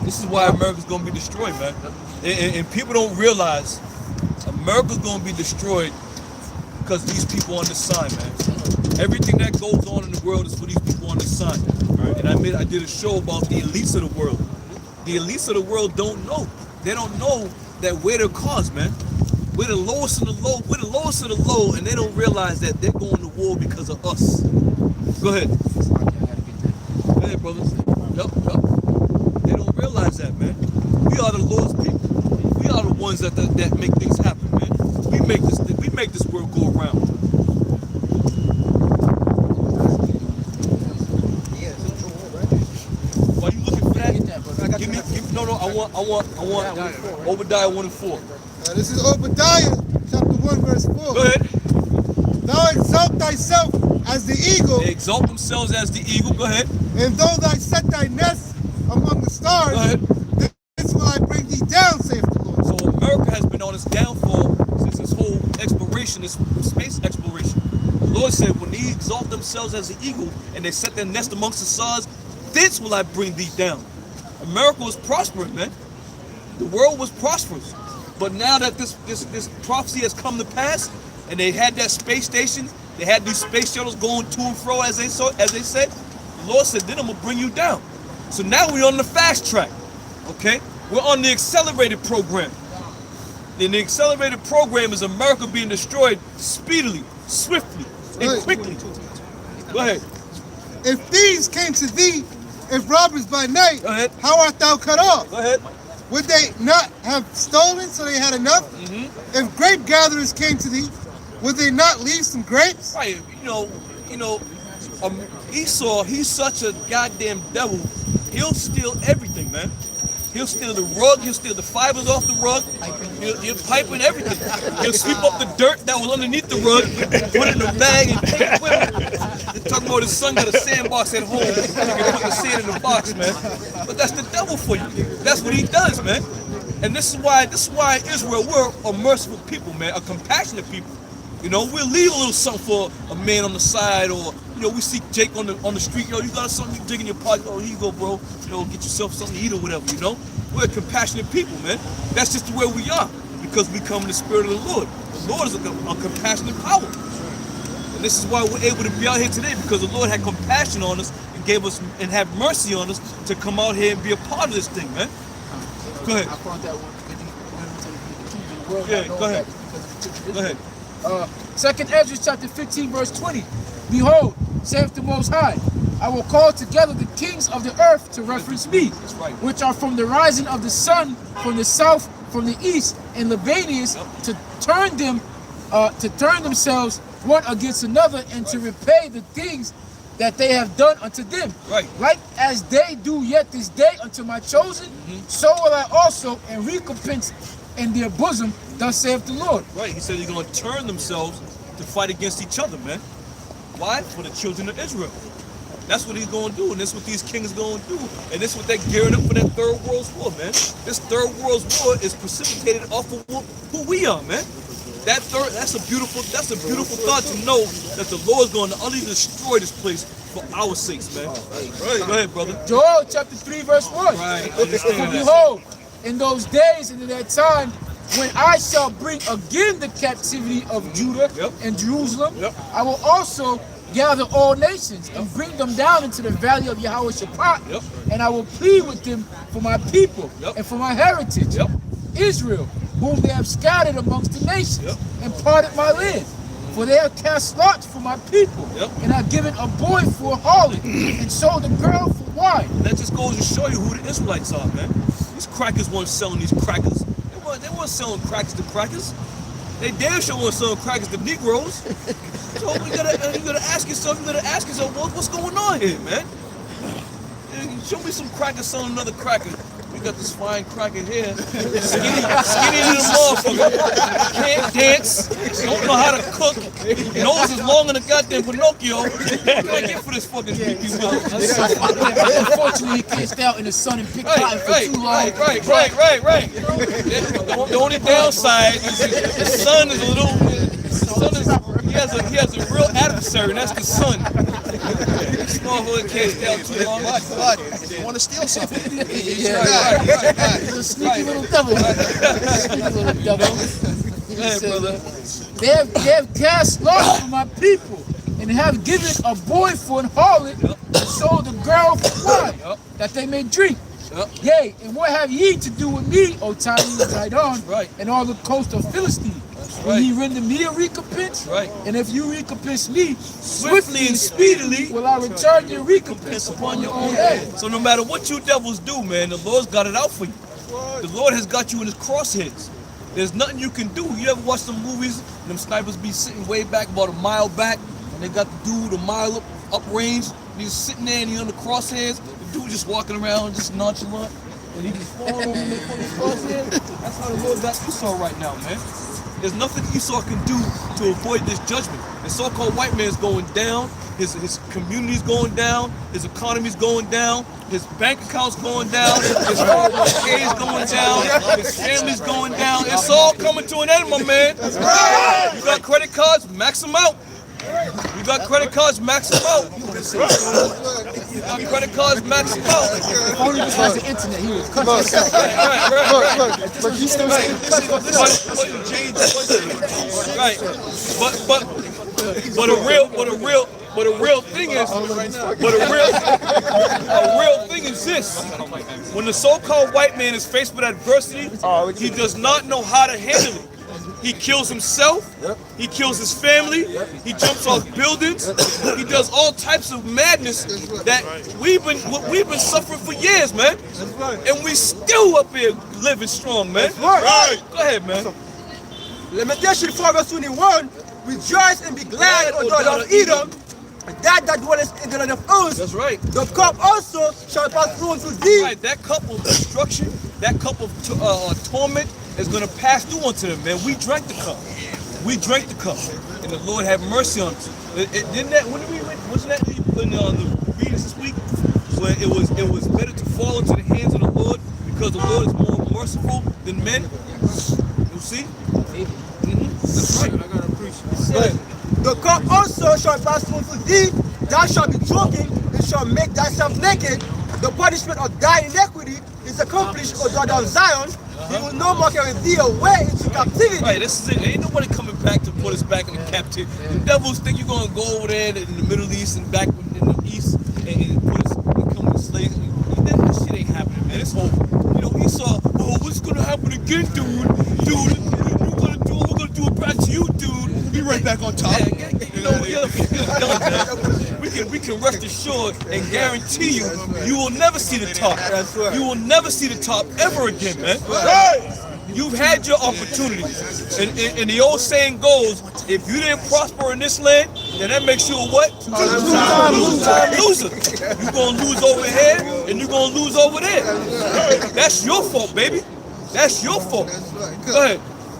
This is why America's gonna be destroyed, man. And people don't realize America's gonna be destroyed because these people on the sign, man. Everything that goes on in the world is for these people on the sign. Right? And I did a show about the elites of the world. The elites of the world don't know. They don't know that we're their cause, man. We're the lowest of the low. We're the lowest of the low, and they don't realize that they're going to war because of us. Go ahead. Go ahead, brothers. Yup. They don't realize that, man. We are the lowest people. We are the ones that make things happen, man. We make this world go around. Why you looking for that? No. I want Obadiah 1 and 4. This is Obadiah, chapter 1, verse 4. Go ahead. Thou exalt thyself as the eagle. They exalt themselves as the eagle. Go ahead. And though thou set thy nest among the stars, this will I bring thee down, saith the Lord. So America has been on its downfall since this whole exploration, this space exploration. The Lord said, when they exalt themselves as the eagle and they set their nest amongst the stars, thence will I bring thee down. America was prospering, man. The world was prosperous. But now that this prophecy has come to pass, and they had that space station, they had these space shuttles going to and fro, as they said, the Lord said, then I'm gonna bring you down. So now we're on the fast track, okay? We're on the accelerated program. And the accelerated program is America being destroyed speedily, swiftly, and quickly. Go ahead. If thieves came to thee, if robbers by night, how art thou cut off? Go ahead. Would they not have stolen so they had enough? If grape gatherers came to thee, would they not leave some grapes? Right, Esau, he's such a goddamn devil. He'll steal everything, man. He'll steal the rug, he'll steal the fibers off the rug, he'll pipe in everything. He'll sweep up the dirt that was underneath the rug, put it in a bag and take it with him. They're talking about his son got a sandbox at home, he can put the sand in the box, man. But that's the devil for you. That's what he does, man. And this is why Israel, we're a merciful people, man, a compassionate people. You know, we'll leave a little something for a man on the side, or we see Jake on the street. You got something you dig in your pocket. Oh, here you go, bro. Get yourself something to eat or whatever. We're compassionate people, man. That's just the way we are, because we come in the spirit of the Lord. The Lord is a compassionate power, and this is why we're able to be out here today, because the Lord had compassion on us and gave us and have mercy on us to come out here and be a part of this thing, man. Go ahead. I found that one. Yeah, go ahead. Go ahead. 2nd Ezra chapter 15 verse 20. Behold, saith the Most High, I will call together the kings of the earth to reference me, which are from the rising of the sun, from the south, from the east, and Libanians, to turn themselves one against another, and to repay the things that they have done unto them. Right. Like as they do yet this day unto my chosen, so will I also, and recompense in their bosom, thus saith the Lord. Right, he said he's going to turn themselves to fight against each other, man. Why? For the children of Israel. That's what he's going to do, and that's what these kings are going to do, and this is what they're gearing up for that third world war, man. This third world war is precipitated off of who we are, man. That's a beautiful thought to know that the Lord is going to utterly destroy this place for our sakes, man. Right. Go ahead, brother. Joel chapter 3 verse 1. Right. For behold, in those days and in that time, when I shall bring again the captivity of Judah and Jerusalem, I will also gather all nations and bring them down into the valley of Yehoshaphat, and I will plead with them for my people and for my heritage, Israel, whom they have scattered amongst the nations, and parted my land. For they have cast lots for my people, and have given a boy for a harlot, and sold a girl for wine. And that just goes to show you who the Israelites are, man. These crackers weren't selling these crackers. They weren't selling crackers to crackers. They damn sure weren't selling crackers to Negroes. So you gotta ask yourself, what's going on here, man? Show me some crackers selling another cracker. We got this fine cracking hair. Skinny little motherfucker. Can't dance. Don't know how to cook. Nose is long in the goddamn Pinocchio. What can I get for this fucking creepy will? Unfortunately, he can't stay out in the sun and pick cotton for too long. Right. The only downside is the sun is a little. He has a real adversary, and that's the sun. This motherfucker can't stay out too long. But you want to steal something. He's a sneaky little devil. Sneaky little devil. He said, they have cast lots for my people, and have given a boy for an harlot, and sold a girl for wine, that they may drink. Yea, and what have ye to do with me, O Tyre and Zidon, and all the coast of Philistine? Will ye render me a recompense? And if you recompense me, swiftly and speedily will I return your recompense upon your own head. So no matter what you devils do, man, the Lord's got it out for you. The Lord has got you in his crosshairs. There's nothing you can do. You ever watch some movies, and them snipers be sitting way back, about a mile back, and they got the dude a mile up range, and he's sitting there and he's on the crosshairs. The dude just walking around, just nonchalant, and he just falling over the crosshairs. That's how the Lord got Esau right now, man. There's nothing Esau can do to avoid this judgment. The so-called white man's going down, his community's going down, his economy's going down, his bank account's going down, his 401k's going down, his family's going down. It's all coming to an end, my man. You got credit cards, max them out. You got credit cards, max them out. You got credit cards, max them out. If only this was the internet, he would cut Look, he's still saying. Right. But a real thing is this. When the so-called white man is faced with adversity, he does not know how to handle it. He kills himself, he kills his family, he jumps off buildings, he does all types of madness that we've been suffering for years, man. And we still up here living strong, man. Right. Go ahead, man. Lamentation 4 verse 21, rejoice and be glad, O daughter of Edom, that dwelleth in the land of Uz. That's right. The cup also shall pass through unto thee. Right, that cup of destruction, that cup of torment is going to pass through unto them, man. We drank the cup. We drank the cup. And the Lord have mercy on us. Wasn't that in the readings this week? Where it was better to fall into the hands of the Lord because the Lord is more merciful than men. You see? That's right. I gotta appreciate it. The cup also shall pass through to thee, thou shalt be joking, and shall make thyself naked. The punishment of thy iniquity is accomplished, O daughter of Zion. He will no more carry thee away into captivity. Right, this is it. Ain't nobody coming back to put us back in the captivity. The devils think you're gonna go over there in the Middle East and back in the East and put us become slaves. That shit ain't happening, man. It's over. You know, Esau, oh, what's gonna happen again, dude? We're gonna do it back to you, dude. Be right back on top. We can rest assured and guarantee you will never see the top. You will never see the top ever again, man. You've had your opportunity. And the old saying goes, if you didn't prosper in this land, then that makes you a what? Loser. You're going to lose over here, and you're going to lose over there. That's your fault, baby. That's your fault. Go ahead.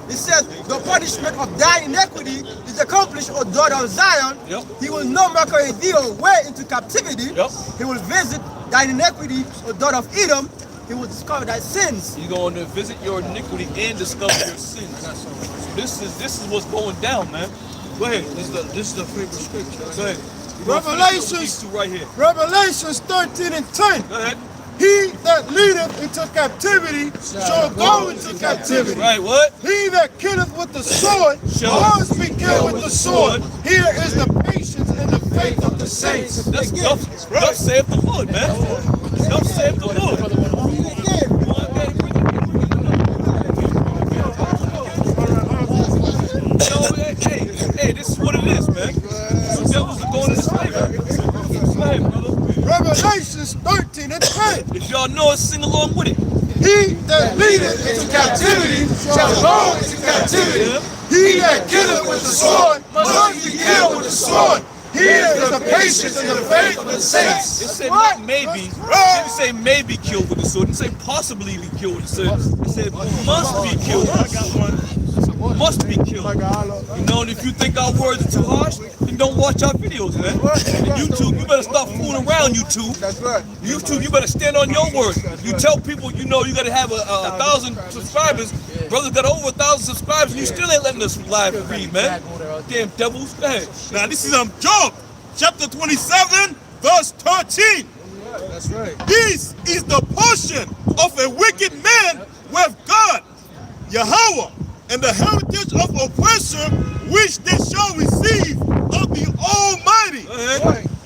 It says, the punishment of thy iniquity is accomplished, O daughter of Zion. He will no more carry thee away into captivity. He will visit thine iniquity, O daughter of Edom. He will discover thy sins. You're going to visit your iniquity and discover your sins. This is what's going down, man. Go ahead. This is the favorite scripture. Go ahead. Revelations, right here. Revelations 13 and 10. Go ahead. He that leadeth into captivity shall go into captivity. Right, what? He that killeth with the sword shall always be killed with the sword. Here is the patience and the faith of the saints. That's thus saith the Lord, man. Thus saith the Lord. Hey, this is what it is, man. The devils are going to slavery. Go ahead, brother. Revelations 13 and 10. If y'all know it, sing along with it. He that leadeth into captivity shall go into captivity. He that killeth with the sword must be killed with the sword. He is the patience and the faith of the saints. It said not maybe. It didn't say maybe killed with the sword. It didn't say possibly be killed with the sword. It said must be killed with the sword. Must be killed. You know, and if you think our words are too harsh, then don't watch our videos, man. And YouTube, you better stop fooling around, YouTube. That's right. YouTube, you better stand on your word. You tell people, you know, you gotta have a 1,000 subscribers. Brothers got over 1,000 subscribers, and you still ain't letting us live read, man. Damn devils. Go ahead. Now this is Job, chapter 27, verse 13. That's right. This is the portion of a wicked man with God, Yahweh, and the heritage of oppression which they shall receive of the Almighty.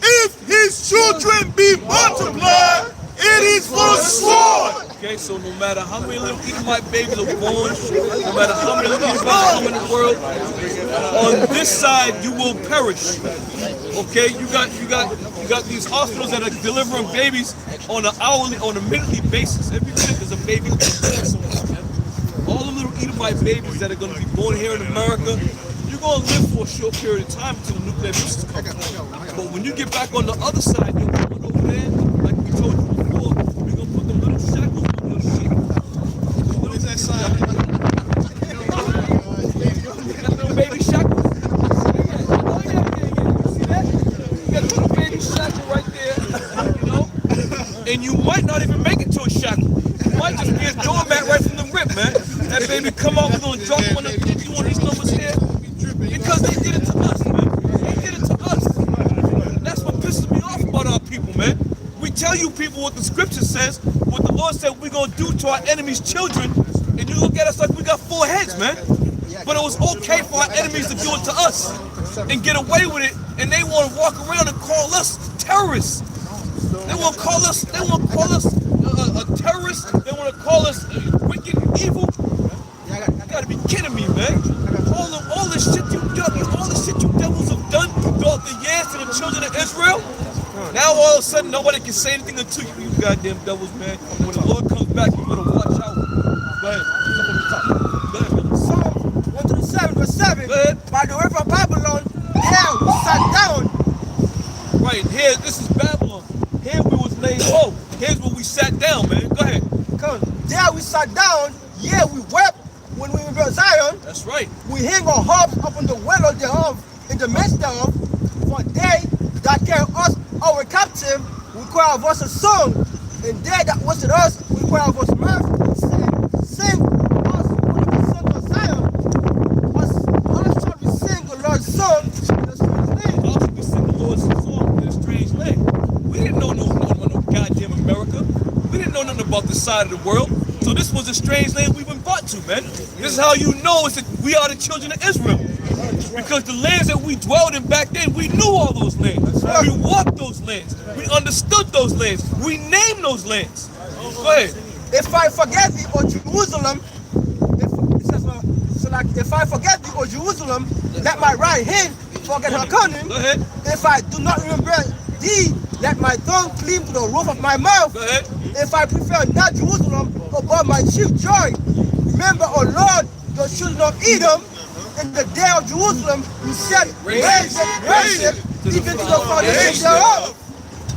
If his children be multiplied, it is for the sword. Okay, so no matter how many little Edomite babies are born, no matter how many little Edomites come in the world, on this side you will perish. Okay, you got these hospitals that are delivering babies on an hourly, on a minutely basis. Every minute there's a baby. All the little Edomite babies that are going to be born here in America, you're going to live for a short period of time until the nuclear missiles come. But when you get back on the other side, you're going over there, like we told you before, we're going to put them little shackles on your shit. What is that sign? Little baby shackles. Oh yeah. You see that? You got a little baby shackle right there, you know? And you might not even make it to a shackle. You might just be a doormat right from the rip, man. That baby come out, we're gonna drop one of these numbers here. Because they did it to us, man. They did it to us. That's what pisses me off about our people, man. We tell you people what the scripture says, what the Lord said we're gonna do to our enemies' children, and you look at us like we got 4 heads, man. But it was okay for our enemies to do it to us and get away with it, and they want to walk around and call us terrorists. They want to call us a terrorist. They want to call us wicked and evil. You gotta be kidding me, man. All this shit you done, all the shit you devils have done throughout the years to the children of Israel. Now all of a sudden nobody can say anything to you goddamn devils, man. When the Lord comes back, you better watch out. Go ahead. Psalm 127 verse 7. By the river of Babylon, hell sat down. Right, here, this is Babylon. Here we was laid low. Here's where we sat down, man. Go ahead. There we sat down, yeah, we wept when we were Zion. That's right. We hang our harps upon the well thereof, in the midst thereof, for they that carry us our captive will cry of us a song, and they that worship us will cry of us mirth, sing us when we sing of Zion. Us shall we sing the Lord's song in a strange land. How should we sing the Lord's song in a strange land? We didn't know no goddamn America. We didn't know nothing about this side of the world. So this was a strange land we went bought to, man. This is how you know it's that we are the children of Israel. Because the lands that we dwelled in back then, we knew all those lands. We walked those lands. We understood those lands. We named those lands. Go ahead. If I forget thee, O Jerusalem, if I forget thee, O Jerusalem, let my right hand forget her cunning. Go ahead. If I do not remember thee, let my tongue cleave to the roof of my mouth. Go ahead. If I prefer not Jerusalem above my chief joy, remember, O Lord, the children of Edom, in the day of Jerusalem, you said, raise it, even to the foundation thereof.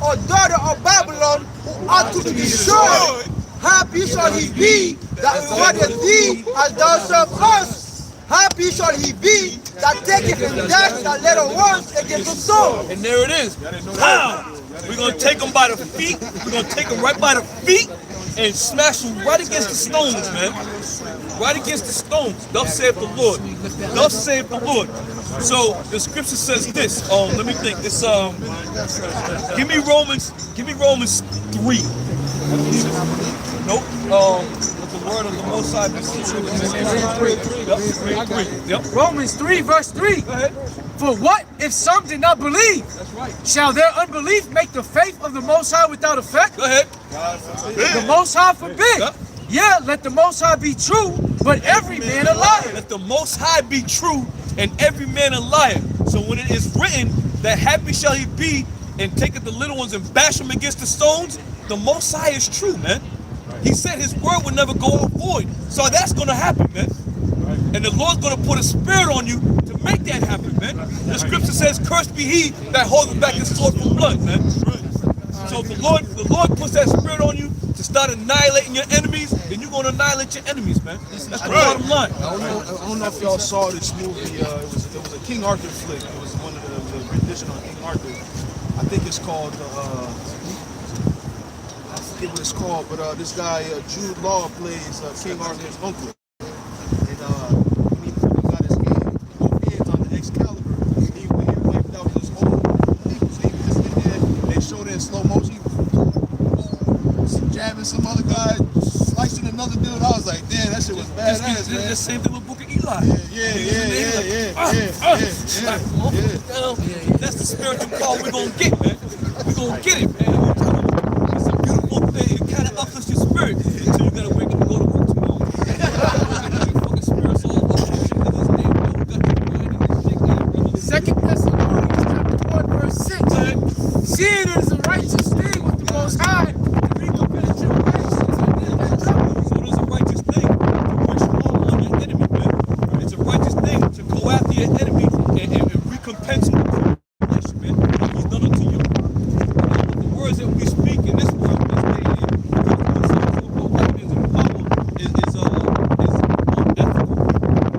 O daughter of Babylon, who ought to be destroyed, happy shall he be that rewardeth thee as thou servest us. Happy shall he be that taketh in death that little ones against the soul. And there it is. Pow! We're going to take them by the feet. We're going to take them right by the feet and smash them right against the stones, man. Right against the stones. Thus saith the Lord. Thus saith the Lord. So the scripture says this. Let me think. It's give me Romans 3. Nope. The word of the Most High. Yep. Romans 3 verse 3. Go ahead. For what if some did not believe? That's right. Shall their unbelief make the faith of the Most High without effect? Go ahead. The Most High forbid. Yep. Yeah, let the Most High be true, but every man a liar. Let the Most High be true and every man a liar. So when it is written that happy shall he be and taketh the little ones and bash them against the stones, the Most High is true, man. He said his word would never go off void. So that's going to happen, man. And the Lord's going to put a spirit on you to make that happen, man. The scripture scripture says, "Cursed be he that holdeth back his sword from blood," man. So if the Lord puts that spirit on you to start annihilating your enemies, then you're gonna annihilate your enemies, man. That's the bottom line. I don't know if y'all saw this movie. It was a King Arthur flick. It was one of the rendition on King Arthur. I think it's called. I forget what it's called, but this guy Jude Law plays King Arthur's uncle, and when he got his both hands on the Excalibur, he wiped out his whole people. So he was just in there. They showed it in slow motion. Jabbing some other guy, slicing another dude. I was like, damn, that shit was badass, man. The same thing with Book of Eli. That's the spiritual call we're gonna get, man. We're gonna get it, man. It's a beautiful thing. It kind of uplifts your spirit until you gotta wake up and go to work tomorrow. Fucking spirits all over the shit that this name, man. We got to grind this shit down, brother. 2 Thessalonians chapter 1, verse 6. Seeing it is a righteous thing with the Most High to recompense tribulations and in that trouble. So there's a righteous thing to push on your enemy, man. It's a righteous thing to go after your enemy and recompense him with tribulation, man. Like he's done unto you. The words that we speak in this world, this day and age, weapons and power is unethical.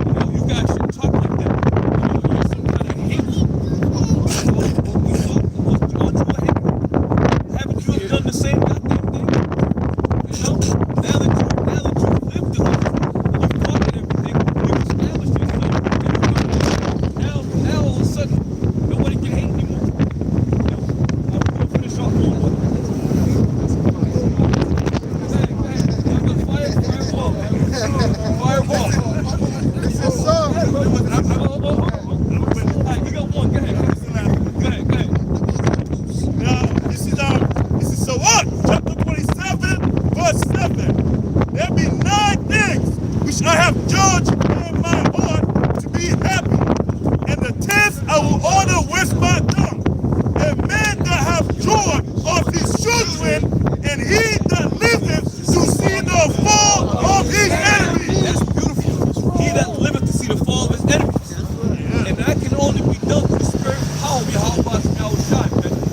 You know, you guys shouldn't talk like that. You know, you're some kind of hate. What we saw was John to a hate. Haven't you done the same goddamn thing? You know, now that you've lived the life, and you've conquered everything, you've established yourself. Now all of a sudden, nobody can hate anymore. You know, I'm gonna finish off on what. Fireball. It's a song. Alright, you got one. Go ahead. Go ahead. Now, this is so what? Chapter 27, verse 7. There be 9 things which I have judged in my heart to be happy. And the 10th I will order with my tongue. A man that have joy of his children, and he that liveth to see the fall of his enemies. That's beautiful. He that liveth to see the fall of his enemies. And that can only be done through the spirit and power of Yahweh, man.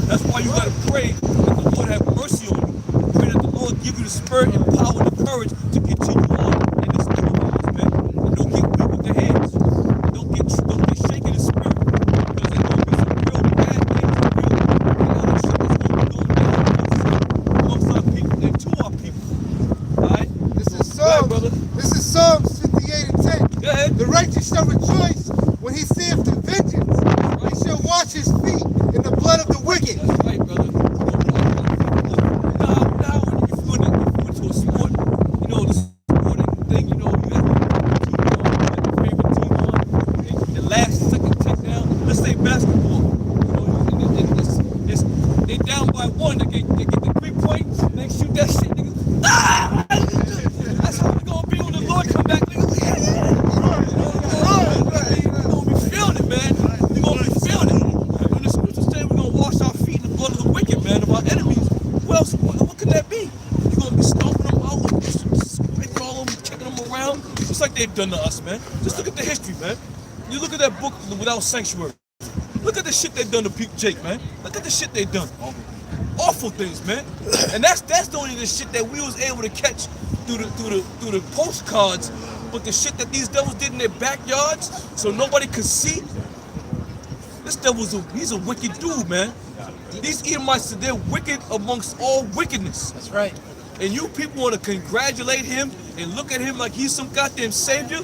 That's why you gotta pray that the Lord have mercy on you. Pray that the Lord give you the spirit and power and the courage to continue on in this thing of yours, man. And don't get weak with the hands. And don't get shaken in spirit. Because there's gonna be some real bad things and real shit that's gonna be going down amongst our people and to our people. Alright? This is Go ahead, Psalms. brother. This is Psalms 58 and 10. Go ahead. The righteous shall rejoice when he seeth the vengeance. He shall wash his feet in the blood of the wicked. That's right, brother. Now, if you went to a sport, you know, the sporting thing, you know, you have your favorite team on, and the last second takedown, let's say basketball, you know, they down by 1, they get the 3-point, they shoot that shit, nigga. Ah! That's how it's gonna be when the Lord come back, nigga. You're gonna be feeling it, man. You're gonna be feeling it. When the scriptures say we're gonna wash our feet in the blood of the wicked, man, of our enemies, what could that be? You're gonna be stomping them out, scraping all of them, kicking them around, just like they've done to us, man. Just look at the history, man. You look at that book, Without Sanctuary. Look at the shit they've done to Pete Jake, man. Look at the shit they've done. Awful things, man. And that's the only the shit that we was able to catch through the postcards. But the shit that these devils did in their backyards, so nobody could see. This devil's he's a wicked dude, man. These Edomites, they're wicked amongst all wickedness. That's right. And you people want to congratulate him and look at him like he's some goddamn savior?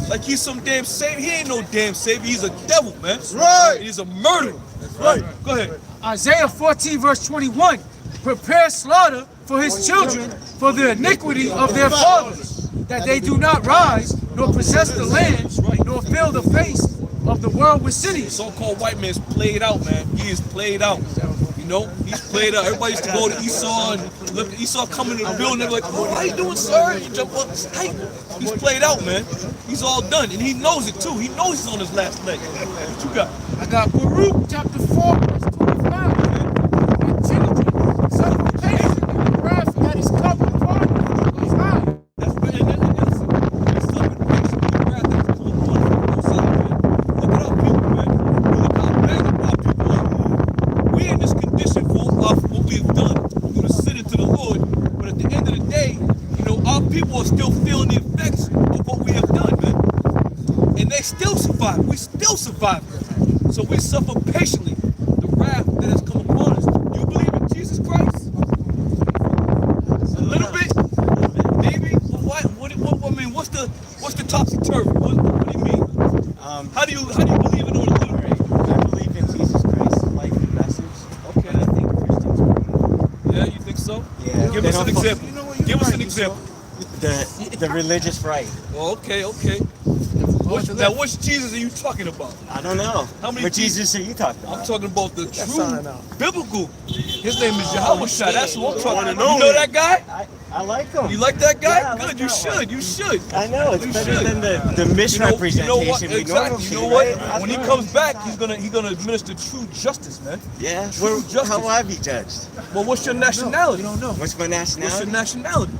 Like he's some damn savior? He ain't no damn savior. He's a devil, man. That's right. He's a murderer. That's right. Go ahead. Isaiah 14, verse 21. Prepare slaughter for his children for the iniquity of their fathers, that they do not rise, nor possess the land, nor fill the face of the world with cities. So-called white man's played out, man. He is played out. You know, he's played out. Everybody used to go to Esau and look at Esau coming to the building. They're like, "Oh, how you doing, sir?" You jump up. Hey, he's played out, man. He's all done, and he knows it too. He knows he's on his last leg. What you got? I got Baruch chapter 4, verse 25. And children suffer pain in the wrath that is covered upon you is high. That's what it is. It's something patient in the wrath that's coming upon you. Look at our people, man. Look how people are still feeling the effects of what we have done, man. And they still survive. We still survive. So we suffer patiently the wrath that has come upon us. You believe in Jesus Christ? A little bit? Maybe? What I mean, what's the topsy-turvy? What do you mean? How do you believe in it a little bit? I believe in Jesus Christ's life and message. Okay. And I think Christians believe. Yeah, you think so? Yeah. Give us an example. Give us an example. The religious right. Well, okay. Now, which Jesus are you talking about? I don't know. How many What Jesus are you talking about? I'm talking about the sign true out. biblical. His name is Yahweh Shai. That's who I'm talking and about. You know that guy? I like him. You like that guy? Yeah, I Good. like You that one. should. You should. I know it's You better should. than the misrepresentation You know what? we Exactly. normally You know see, what? right? When he comes back, he's gonna administer true justice, man. Yeah. True justice. How will I be judged? Well, what's your nationality? You don't know. What's my What's your nationality? nationality?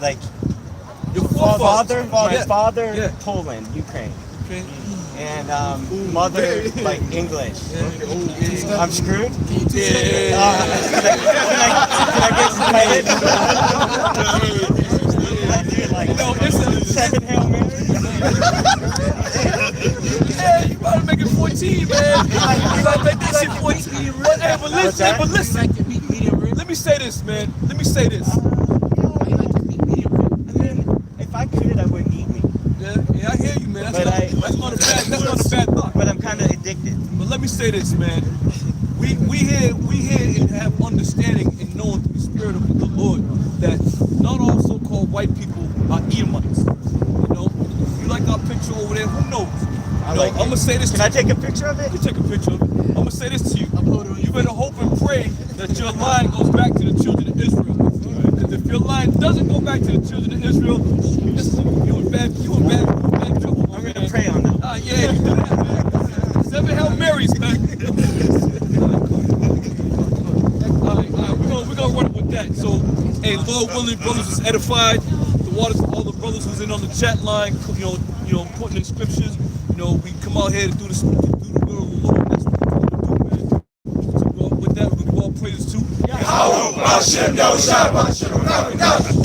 Like Your father, my Yeah. father, Yeah. Poland, Ukraine, Okay. and mother, like English. Yeah. I'm screwed. Yeah. Can I get like No, it's a 7 Hail Marys? Yeah, you gotta make it 14, man. You gotta make that shit 14. But listen. Let me say this, man. Let me say this. If I could, I wouldn't eat meat. Yeah, I hear you, man. But That's not a bad thought. But I'm kind of addicted. But let me say this, man. We here and have understanding and knowing through the Spirit of the Lord that not all so-called white people are Edomites. You know, you like our picture over there? Who knows? I'm gonna say this. Can I take a picture of it? You take a picture of it. I'm gonna say this to you. You better hope and pray that your line goes back to the children of Israel. Because if your line doesn't go back to the children of Israel, you in bad trouble. I'm gonna pray on that. Yeah, you do that, man. 7 Hail Marys, man. Alright, we're gonna run it with that. So, hey, Lord willing, brothers is edified. The waters, all the brothers who's in on the chat line, you know, putting in scriptures. You know, we come out here to do the will of the Lord. That's what we're going to do, man. So with that, we give all praises to Yahweh.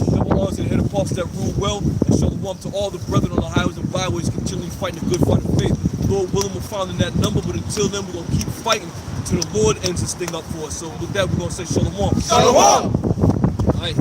Double honors to the head of parts that rule well, and shalom to all the brethren on the highways and byways, continually fighting the good fight of faith. Lord willing, we're found in that number, but until then, we're going to keep fighting until the Lord ends this thing up for us. So with that, we're going to say shalom. Shalom! All right.